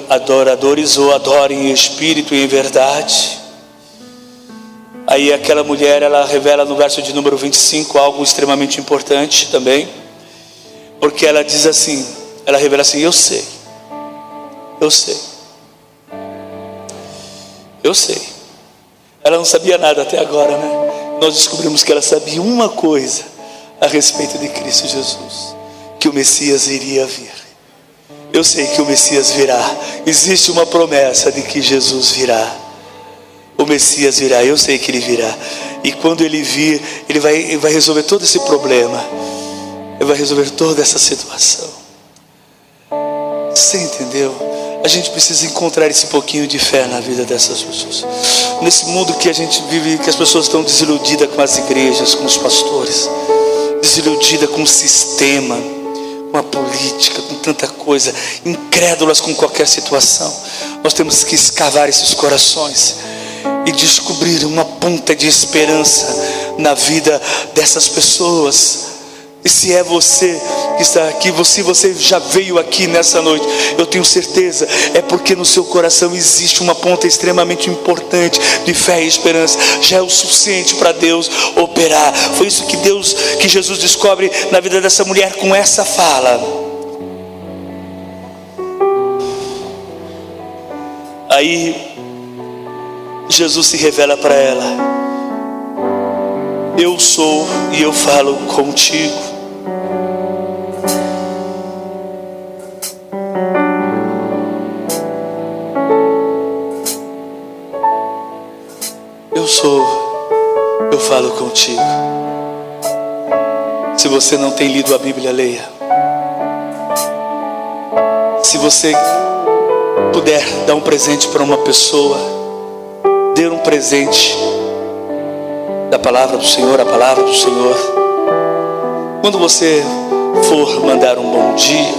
Speaker 5: adoradores o adorem em Espírito e em verdade. Aí aquela mulher, ela revela no verso de número 25 algo extremamente importante também, porque ela diz assim, ela revela assim: eu sei. Ela não sabia nada até agora, né? Nós descobrimos que ela sabia uma coisa a respeito de Cristo Jesus, que o Messias iria vir. Eu sei que o Messias virá. Existe uma promessa de que Jesus virá. O Messias virá, eu sei que ele virá. E quando ele vir, ele vai resolver todo esse problema. Ele vai resolver toda essa situação. Você entendeu? A gente precisa encontrar esse pouquinho de fé na vida dessas pessoas. Nesse mundo que a gente vive, que as pessoas estão desiludidas com as igrejas, com os pastores, desiludidas com o sistema, com a política, com tanta coisa, incrédulas com qualquer situação. Nós temos que escavar esses corações e descobrir uma ponta de esperança na vida dessas pessoas. E se é você que está aqui, você já veio aqui nessa noite, eu tenho certeza, é porque no seu coração existe uma ponta extremamente importante de fé e esperança. Já é o suficiente para Deus operar. Foi isso que Jesus descobre na vida dessa mulher com essa fala. Aí Jesus se revela para ela: eu sou e eu falo contigo. Eu sou, eu falo contigo. Se você não tem lido a Bíblia, leia. Se você puder dar um presente para uma pessoa, dê um presente da palavra do Senhor, a palavra do Senhor. Quando você for mandar um bom dia,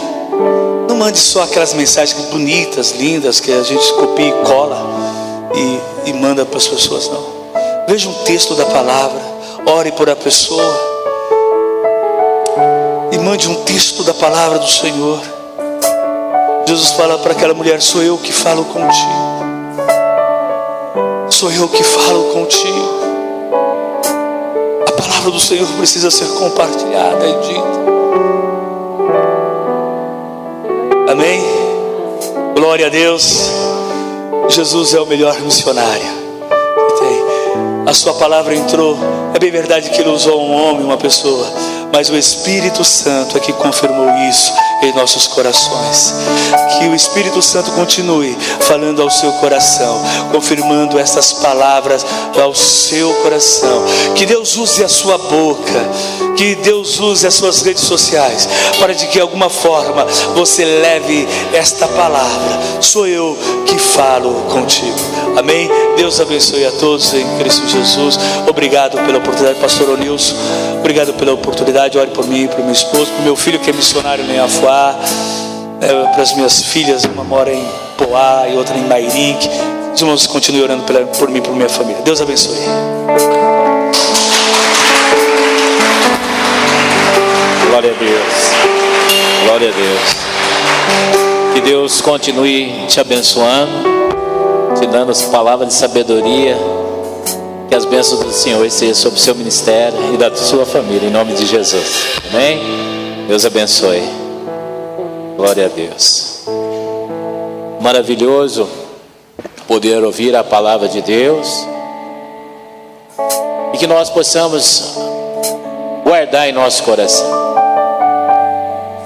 Speaker 5: não mande só aquelas mensagens bonitas, lindas, que a gente copia e cola e manda para as pessoas, não. Veja um texto da palavra, ore por a pessoa e mande um texto da palavra do Senhor. Jesus fala para aquela mulher: sou eu que falo contigo. Sou eu que falo contigo. A palavra do Senhor precisa ser compartilhada e dita. Amém? Glória a Deus. Jesus é o melhor missionário que tem. A sua palavra entrou. É bem verdade que ele usou um homem, uma pessoa, mas o Espírito Santo é que confirmou isso em nossos corações. Que o Espírito Santo continue falando ao seu coração, confirmando essas palavras ao seu coração. Que Deus use a sua boca, que Deus use as suas redes sociais, para de que de alguma forma você leve esta palavra: sou eu que falo contigo. Amém? Deus abençoe a todos em Cristo Jesus. Obrigado pela oportunidade, pastor Onilson. Obrigado pela oportunidade. Ore por mim, por meu esposo, por meu filho que é missionário em Afuá, para as minhas filhas, uma mora em Poá e outra em Mairique. Os irmãos continuem orando por mim e por minha família. Deus abençoe.
Speaker 1: Glória a Deus. Glória a Deus. Que Deus continue te abençoando, te dando as palavras de sabedoria. Que as bênçãos do Senhor estejam sobre o seu ministério e da sua família, em nome de Jesus. Amém? Deus abençoe. Glória a Deus. Maravilhoso poder ouvir a palavra de Deus e que nós possamos guardar em nosso coração,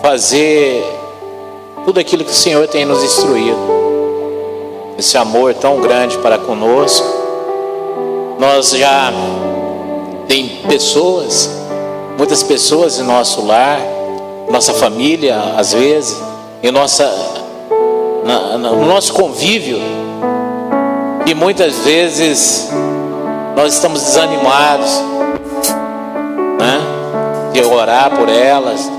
Speaker 1: fazer tudo aquilo que o Senhor tem nos instruído, esse amor tão grande para conosco. Nós já tem pessoas, muitas pessoas em nosso lar, nossa família, às vezes, em no nosso convívio, e muitas vezes nós estamos desanimados, né, de orar por elas,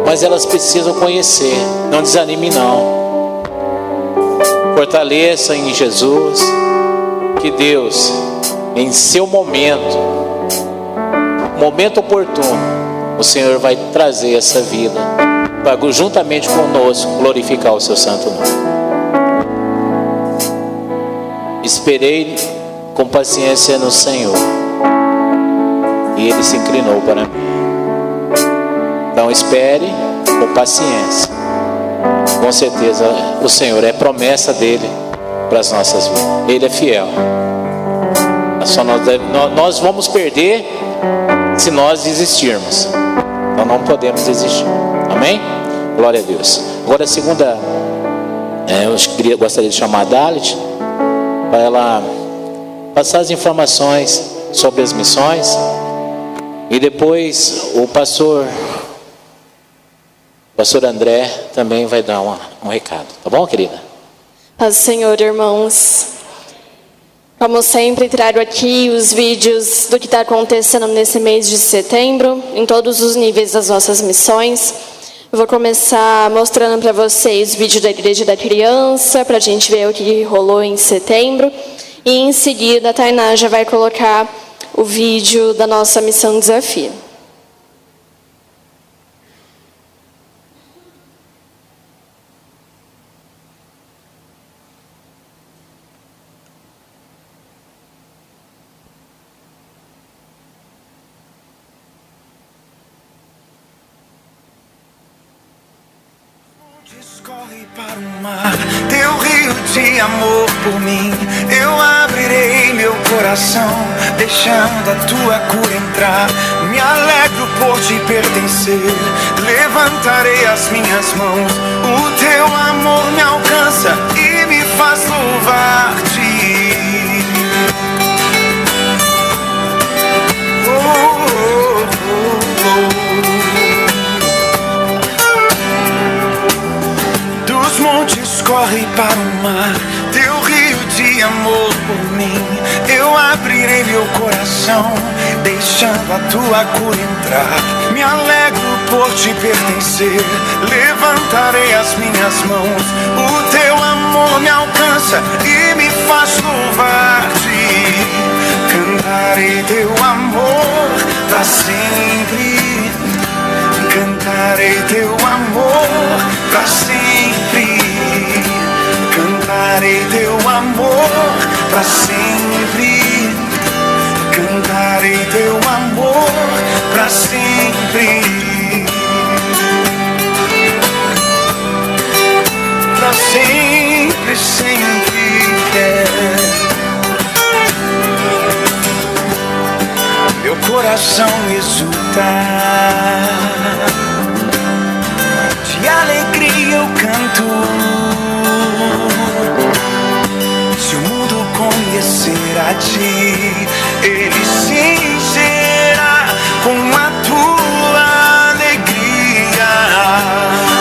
Speaker 1: mas elas precisam conhecer. Não desanime não, fortaleça em Jesus, que Deus, em seu momento oportuno, o Senhor vai trazer essa vida para juntamente conosco glorificar o seu santo nome. Esperei com paciência no Senhor e Ele se inclinou para mim. Então espere com paciência. Com certeza o Senhor, é promessa dele para as nossas vidas. Ele é fiel. Nós vamos perder se nós desistirmos. Então não podemos desistir. Amém? Glória a Deus. Agora a segunda, eu gostaria de chamar a Dalit para ela passar as informações sobre as missões, e depois o pastor André também vai dar um recado. Tá bom, querida?
Speaker 6: Paz do Senhor, irmãos. Como sempre, trago aqui os vídeos do que está acontecendo nesse mês de setembro, em todos os níveis das nossas missões. Eu vou começar mostrando para vocês o vídeo da Igreja da Criança, para a gente ver o que rolou em setembro. E em seguida, a Tainá já vai colocar o vídeo da nossa Missão Desafio.
Speaker 3: Escorre para o mar, teu rio de amor por mim. Eu abrirei meu coração, deixando a tua cura entrar. Me alegro por te pertencer, levantarei as minhas mãos. O teu amor me alcança e me faz louvar-te. Dos montes corre para o mar, teu rio de amor por mim. Eu abrirei meu coração, deixando a tua cura entrar. Me alegro por te pertencer, levantarei as minhas mãos. O teu amor me alcança e me faz louvar-te. Cantarei teu amor para sempre. Cantarei teu amor para sempre. Cantarei teu amor para sempre. Cantarei teu amor para sempre. Para sempre, sempre. Meu coração exulta, de alegria eu canto. Se o mundo conhecer a ti, ele se encherá com a tua alegria.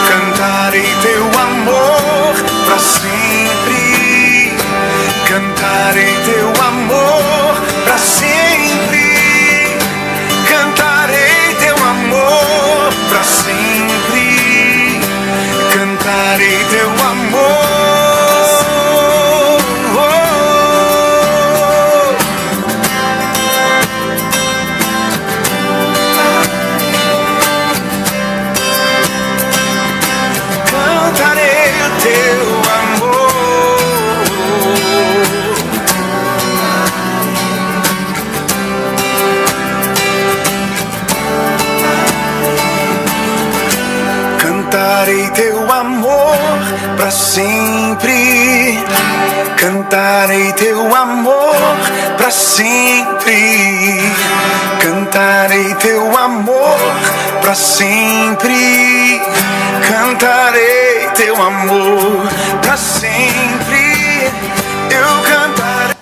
Speaker 3: Cantarei teu amor para sempre. Cantarei teu amor para sempre. Cantarei teu amor para sempre. Cantarei teu amor. Cantarei teu amor pra sempre. Cantarei teu amor pra sempre. Cantarei teu amor pra sempre. Cantarei teu amor pra sempre. Eu cantarei.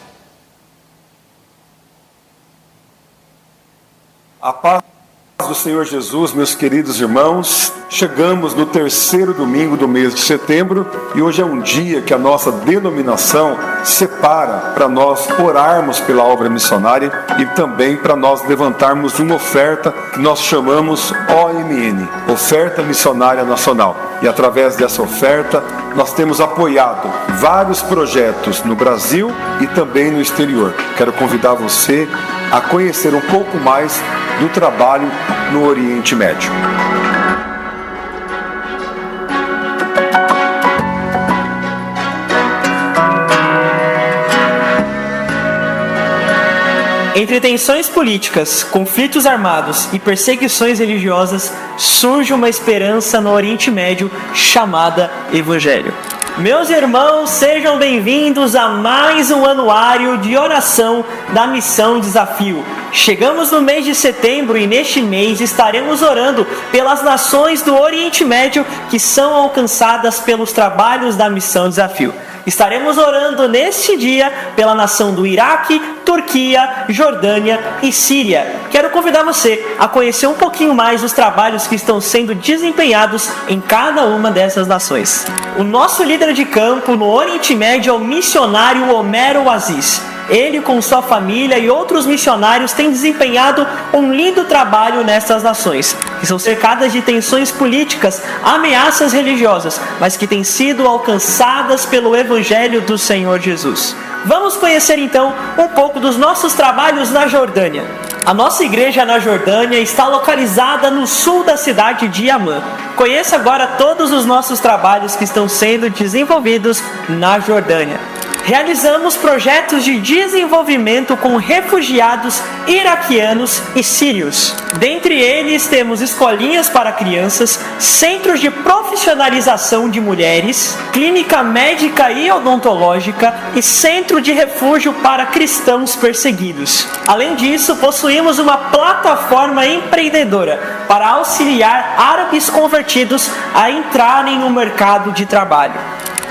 Speaker 7: A paz do Senhor Jesus, meus queridos irmãos, chegamos no terceiro domingo do mês de setembro e hoje é um dia que a nossa denominação separa para nós orarmos pela obra missionária e também para nós levantarmos uma oferta que nós chamamos OMN, Oferta Missionária Nacional. E através dessa oferta nós temos apoiado vários projetos no Brasil e também no exterior. Quero convidar você a conhecer um pouco mais do trabalho no Oriente Médio.
Speaker 8: Entre tensões políticas, conflitos armados e perseguições religiosas, surge uma esperança no Oriente Médio chamada Evangelho. Meus irmãos, sejam bem-vindos a mais um anuário de oração da Missão Desafio. Chegamos no mês de setembro e neste mês estaremos orando pelas nações do Oriente Médio que são alcançadas pelos trabalhos da Missão Desafio. Estaremos orando neste dia pela nação do Iraque, Turquia, Jordânia e Síria. Quero convidar você a conhecer um pouquinho mais os trabalhos que estão sendo desempenhados em cada uma dessas nações. O nosso líder de campo no Oriente Médio é o missionário Homero Aziz. Ele, com sua família e outros missionários, têm desempenhado um lindo trabalho nessas nações, que são cercadas de tensões políticas, ameaças religiosas, mas que têm sido alcançadas pelo Evangelho do Senhor Jesus. Vamos conhecer então um pouco dos nossos trabalhos na Jordânia. A nossa igreja na Jordânia está localizada no sul da cidade de Amman. Conheça agora todos os nossos trabalhos que estão sendo desenvolvidos na Jordânia. Realizamos projetos de desenvolvimento com refugiados iraquianos e sírios. Dentre eles temos escolinhas para crianças, centros de profissionalização de mulheres, clínica médica e odontológica e centro de refúgio para cristãos perseguidos. Além disso, possuímos uma plataforma empreendedora para auxiliar árabes convertidos a entrarem no mercado de trabalho.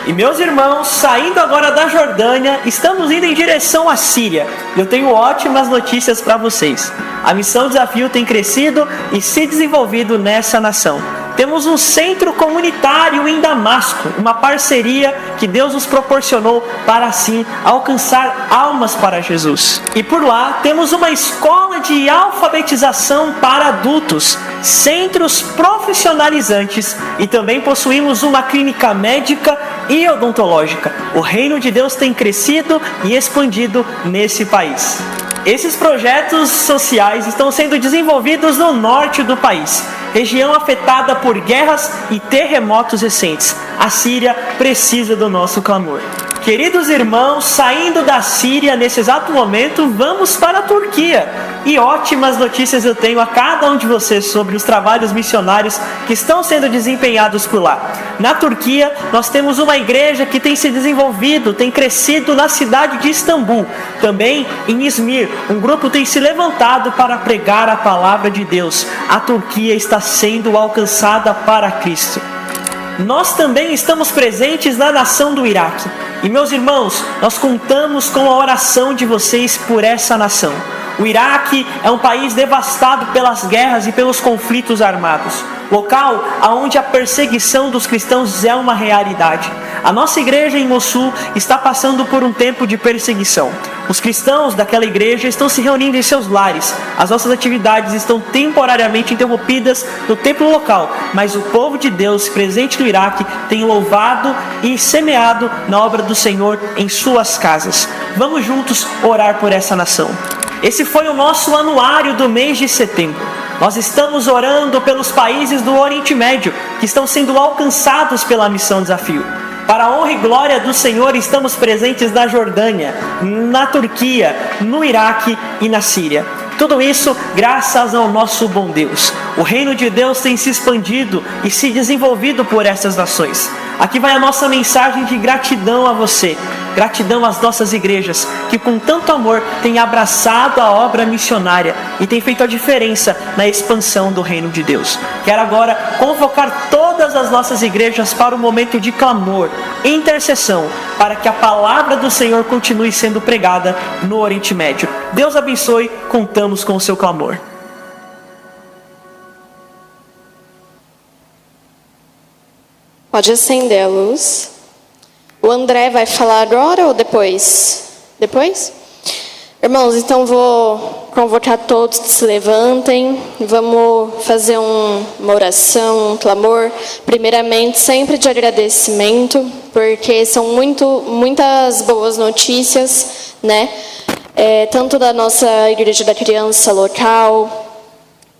Speaker 8: E meus irmãos, saindo agora da Jordânia, estamos indo em direção à Síria. Eu tenho ótimas notícias para vocês. A Missão Desafio tem crescido e se desenvolvido nessa nação. Temos um centro comunitário em Damasco, uma parceria que Deus nos proporcionou para assim alcançar almas para Jesus. E por lá temos uma escola de alfabetização para adultos, centros profissionalizantes e também possuímos uma clínica médica e odontológica. O reino de Deus tem crescido e expandido nesse país. Esses projetos sociais estão sendo desenvolvidos no norte do país, região afetada por guerras e terremotos recentes. A Síria precisa do nosso clamor. Queridos irmãos, saindo da Síria nesse exato momento, vamos para a Turquia. E ótimas notícias eu tenho a cada um de vocês sobre os trabalhos missionários que estão sendo desempenhados por lá. Na Turquia, nós temos uma igreja que tem se desenvolvido, tem crescido na cidade de Istambul. Também em Izmir, um grupo tem se levantado para pregar a palavra de Deus. A Turquia está sendo alcançada para Cristo. Nós também estamos presentes na nação do Iraque. E meus irmãos, nós contamos com a oração de vocês por essa nação. O Iraque é um país devastado pelas guerras e pelos conflitos armados. Local onde a perseguição dos cristãos é uma realidade. A nossa igreja em Mossul está passando por um tempo de perseguição. Os cristãos daquela igreja estão se reunindo em seus lares. As nossas atividades estão temporariamente interrompidas no templo local, mas o povo de Deus presente no Iraque tem louvado e semeado na obra do Senhor em suas casas. Vamos juntos orar por essa nação. Esse foi o nosso anuário do mês de setembro. Nós estamos orando pelos países do Oriente Médio que estão sendo alcançados pela Missão Desafio. Para a honra e glória do Senhor, estamos presentes na Jordânia, na Turquia, no Iraque e na Síria. Tudo isso graças ao nosso bom Deus. O reino de Deus tem se expandido e se desenvolvido por essas nações. Aqui vai a nossa mensagem de gratidão a você. Gratidão às nossas igrejas, que com tanto amor têm abraçado a obra missionária e têm feito a diferença na expansão do reino de Deus. Quero agora convocar todas as nossas igrejas para um momento de clamor e intercessão, para que a palavra do Senhor continue sendo pregada no Oriente Médio. Deus abençoe, contamos com o seu clamor.
Speaker 6: Pode acender a luz. O André vai falar agora ou depois? Depois? Irmãos, então vou convocar todos que se levantem. Vamos fazer uma oração, um clamor. Primeiramente, sempre de agradecimento, porque são muitas boas notícias, né? Tanto da nossa Igreja da Criança local,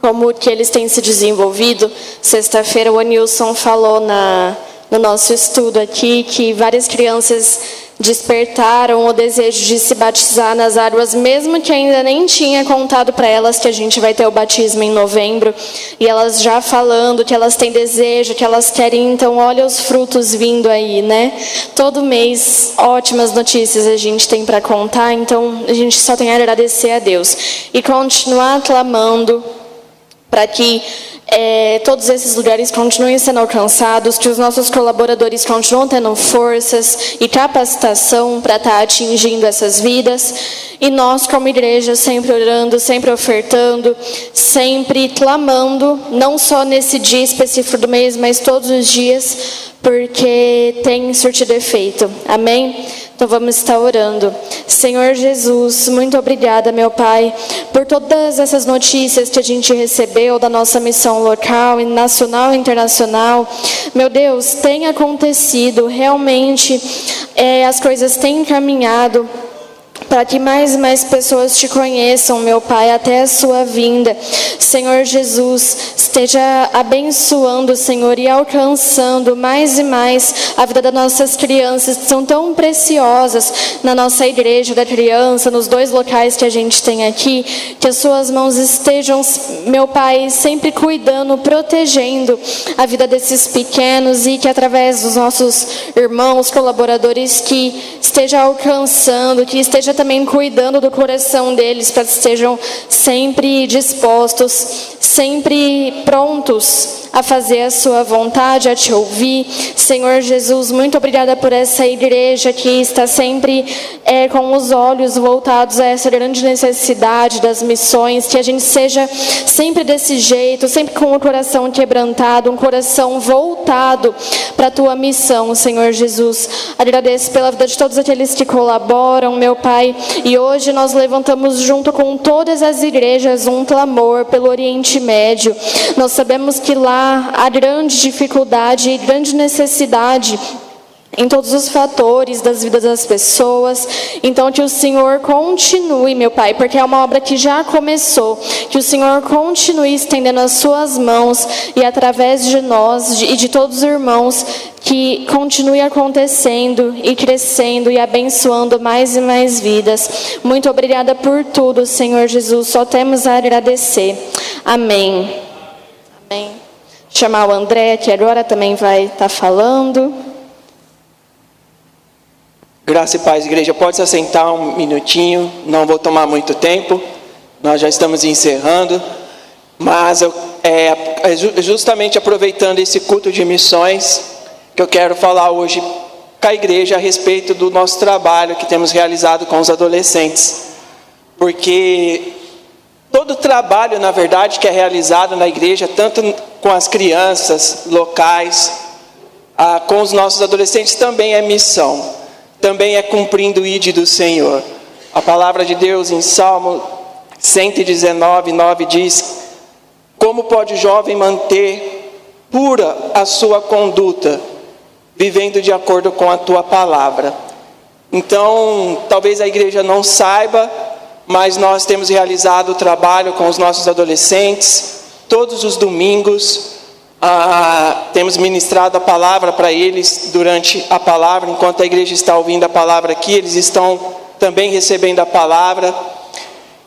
Speaker 6: como que eles têm se desenvolvido. Sexta-feira o Anilson falou no nosso estudo aqui que várias crianças despertaram o desejo de se batizar nas águas, mesmo que ainda nem tinha contado para elas que a gente vai ter o batismo em novembro, e elas já falando que elas têm desejo, que elas querem. Então olha os frutos vindo aí, né? Todo mês ótimas notícias a gente tem para contar, então a gente só tem a agradecer a Deus e continuar clamando para que todos esses lugares continuem sendo alcançados, que os nossos colaboradores continuem tendo forças e capacitação para estar atingindo essas vidas. E nós, como igreja, sempre orando, sempre ofertando, sempre clamando, não só nesse dia específico do mês, mas todos os dias, porque tem surtido efeito. Amém? Então vamos estar orando. Senhor Jesus, muito obrigada, meu Pai, por todas essas notícias que a gente recebeu da nossa missão local, nacional e internacional. Meu Deus, tem acontecido, realmente as coisas têm caminhado para que mais e mais pessoas te conheçam, meu Pai, até a sua vinda. Senhor Jesus, esteja abençoando, Senhor, e alcançando mais e mais a vida das nossas crianças, que são tão preciosas na nossa Igreja da Criança, nos 2 locais que a gente tem aqui. Que as suas mãos estejam, meu Pai, sempre cuidando, protegendo a vida desses pequenos, e que através dos nossos irmãos, colaboradores, que esteja alcançando, que esteja também cuidando do coração deles, para que estejam sempre dispostos, sempre prontos a fazer a sua vontade, a te ouvir. Senhor Jesus, muito obrigada por essa igreja que está sempre com os olhos voltados a essa grande necessidade das missões, que a gente seja sempre desse jeito, sempre com o coração quebrantado, um coração voltado para a tua missão, Senhor Jesus. Agradeço pela vida de todos aqueles que colaboram, meu Pai, e hoje nós levantamos junto com todas as igrejas um clamor pelo Oriente Médio. Nós sabemos que lá há grande dificuldade e grande necessidade em todos os fatores das vidas das pessoas. Então que o Senhor continue, meu Pai, porque é uma obra que já começou, que o Senhor continue estendendo as suas mãos, e através de nós e de todos os irmãos, que continue acontecendo e crescendo e abençoando mais e mais vidas. Muito obrigada por tudo, Senhor Jesus, só temos a agradecer. Amém. Amém. Chamar o André, que agora também vai estar falando.
Speaker 2: Graça e paz, igreja. Pode se assentar um minutinho, não vou tomar muito tempo, nós já estamos encerrando, mas justamente aproveitando esse culto de missões, que eu quero falar hoje com a igreja a respeito do nosso trabalho que temos realizado com os adolescentes, porque todo trabalho, na verdade, que é realizado na igreja, tanto com as crianças locais, com os nossos adolescentes, também é missão. Também é cumprindo o ID do Senhor. A palavra de Deus em Salmo 119, 9 diz: como pode o jovem manter pura a sua conduta, vivendo de acordo com a tua palavra? Então, talvez a igreja não saiba, mas nós temos realizado o trabalho com os nossos adolescentes, todos os domingos, Temos ministrado a palavra para eles durante a palavra. Enquanto a igreja está ouvindo a palavra aqui, eles estão também recebendo a palavra.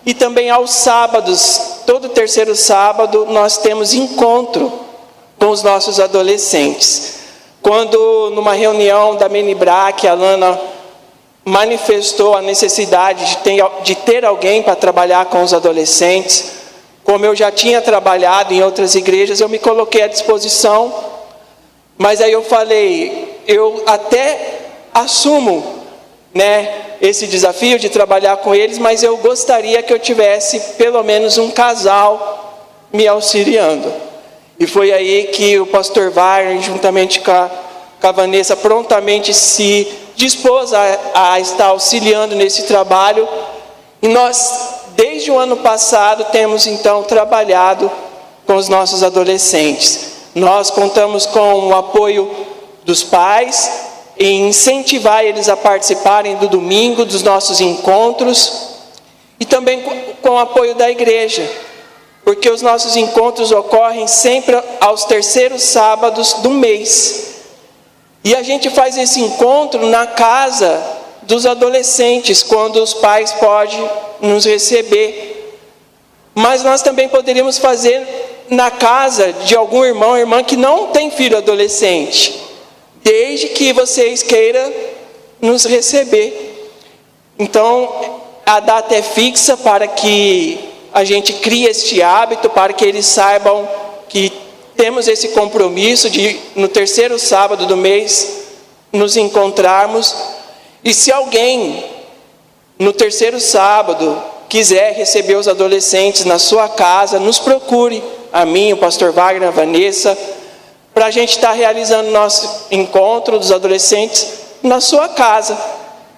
Speaker 2: E também aos sábados, todo terceiro sábado, nós temos encontro com os nossos adolescentes. Quando numa reunião da Menibrac, a Lana manifestou a necessidade de ter alguém para trabalhar com os adolescentes, como eu já tinha trabalhado em outras igrejas, eu me coloquei à disposição, mas aí eu falei, eu até assumo, esse desafio de trabalhar com eles, mas eu gostaria que eu tivesse pelo menos um casal me auxiliando. E foi aí que o pastor Wagner, juntamente com a Vanessa, prontamente se dispôs a estar auxiliando nesse trabalho. E nós, desde o ano passado, temos então trabalhado com os nossos adolescentes. Nós contamos com o apoio dos pais, em incentivar eles a participarem do domingo, dos nossos encontros, e também com o apoio da igreja, porque os nossos encontros ocorrem sempre aos terceiros sábados do mês. E a gente faz esse encontro na casa dos adolescentes, quando os pais podem nos receber. Mas nós também poderíamos fazer na casa de algum irmão ou irmã que não tem filho adolescente, desde que vocês queiram nos receber. Então, a data é fixa para que a gente crie este hábito, para que eles saibam que temos esse compromisso de, no terceiro sábado do mês, nos encontrarmos. E se alguém, no terceiro sábado, quiser receber os adolescentes na sua casa, nos procure, a mim, o pastor Wagner, a Vanessa, para a gente estar realizando o nosso encontro dos adolescentes na sua casa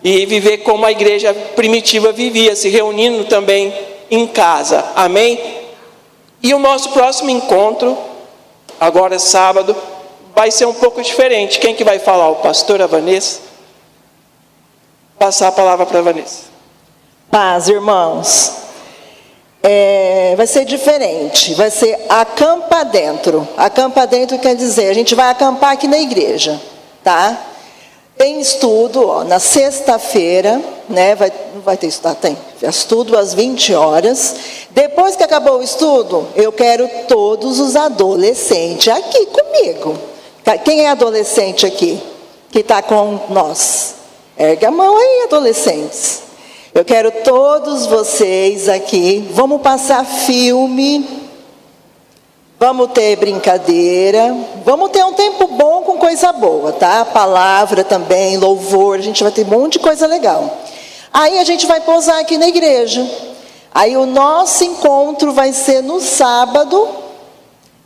Speaker 2: e viver como a igreja primitiva vivia, se reunindo também em casa, amém? E o nosso próximo encontro, agora sábado, vai ser um pouco diferente. Quem que vai falar? O pastor, a Vanessa? Passar a palavra para a Vanessa.
Speaker 9: Paz, irmãos. Vai ser diferente, vai ser acampa dentro. Acampa dentro quer dizer, a gente vai acampar aqui na igreja, tá? Tem estudo, na sexta-feira, não vai ter estudo, tem estudo às 20 horas. Depois que acabou o estudo, eu quero todos os adolescentes aqui comigo. Quem é adolescente aqui? Que está com nós? Ergue a mão aí, adolescentes. Eu quero todos vocês aqui. Vamos passar filme. Vamos ter brincadeira. Vamos ter um tempo bom com coisa boa, tá? Palavra também, louvor. A gente vai ter um monte de coisa legal. Aí a gente vai pousar aqui na igreja. Aí o nosso encontro vai ser no sábado.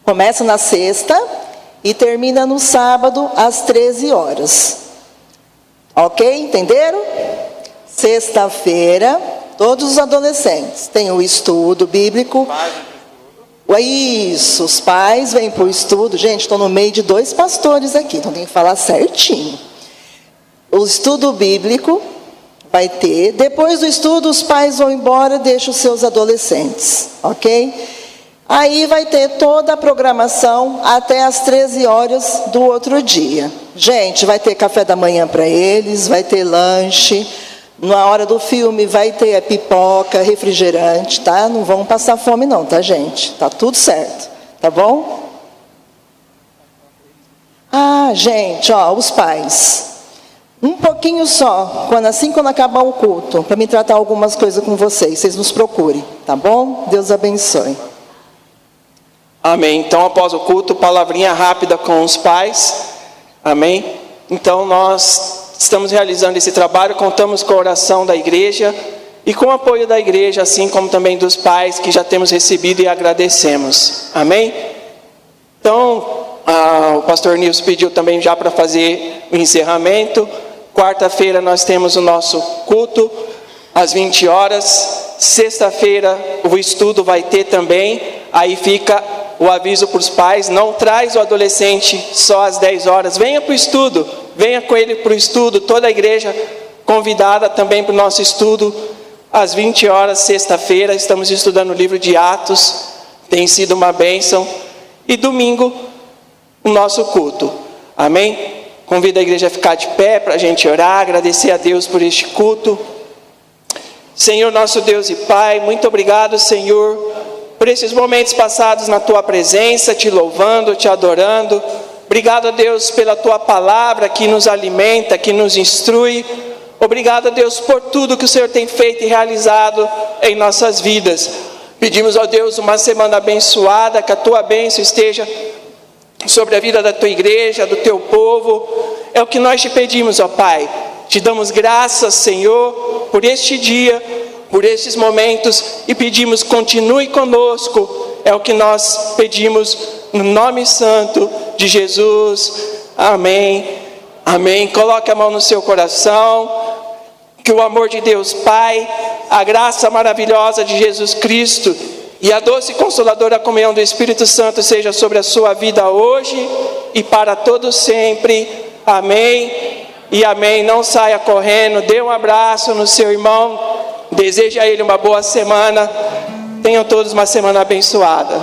Speaker 9: Começa na sexta e termina no sábado às 13 horas. Ok? Entenderam? Sexta-feira, todos os adolescentes têm o estudo bíblico. Isso, os pais vêm para o estudo. Gente, estou no meio de 2 pastores aqui, então tem que falar certinho. O estudo bíblico vai ter. Depois do estudo, os pais vão embora, deixam os seus adolescentes, ok? Aí vai ter toda a programação até as 13 horas do outro dia. Gente, vai ter café da manhã para eles, vai ter lanche. Na hora do filme vai ter pipoca, refrigerante, tá? Não vão passar fome não, tá, gente? Tá tudo certo, tá bom? Gente, os pais. Um pouquinho só, quando acabar o culto, para me tratar algumas coisas com vocês nos procurem, tá bom? Deus abençoe.
Speaker 2: Amém. Então, após o culto, palavrinha rápida com os pais. Amém. Então, nós estamos realizando esse trabalho, contamos com a oração da igreja e com o apoio da igreja, assim como também dos pais que já temos recebido e agradecemos. Amém? Então, o pastor Nilson pediu também já para fazer o encerramento. Quarta-feira nós temos o nosso culto às 20 horas. Sexta-feira o estudo vai ter também. Aí fica o aviso para os pais, não traz o adolescente só às 10 horas, venha para o estudo, venha com ele para o estudo, toda a igreja convidada também para o nosso estudo, às 20 horas, sexta-feira, estamos estudando o livro de Atos, tem sido uma bênção, e domingo o nosso culto. Amém? Convido a igreja a ficar de pé para a gente orar, agradecer a Deus por este culto. Senhor, nosso Deus e Pai, muito obrigado, Senhor, por esses momentos passados na Tua presença, Te louvando, Te adorando. Obrigado, Deus, pela Tua palavra que nos alimenta, que nos instrui. Obrigado, Deus, por tudo que o Senhor tem feito e realizado em nossas vidas. Pedimos, ó Deus, uma semana abençoada, que a Tua bênção esteja sobre a vida da Tua igreja, do Teu povo. É o que nós Te pedimos, ó Pai. Te damos graças, Senhor, por este dia, por estes momentos, e pedimos, continue conosco. É o que nós pedimos no nome santo de Jesus. Amém. Amém. Coloque a mão no seu coração. Que o amor de Deus Pai, a graça maravilhosa de Jesus Cristo e a doce e consoladora comunhão do Espírito Santo seja sobre a sua vida hoje e para todos sempre. Amém e amém. Não saia correndo, dê um abraço no seu irmão, deseje a ele uma boa semana. Tenham todos uma semana abençoada.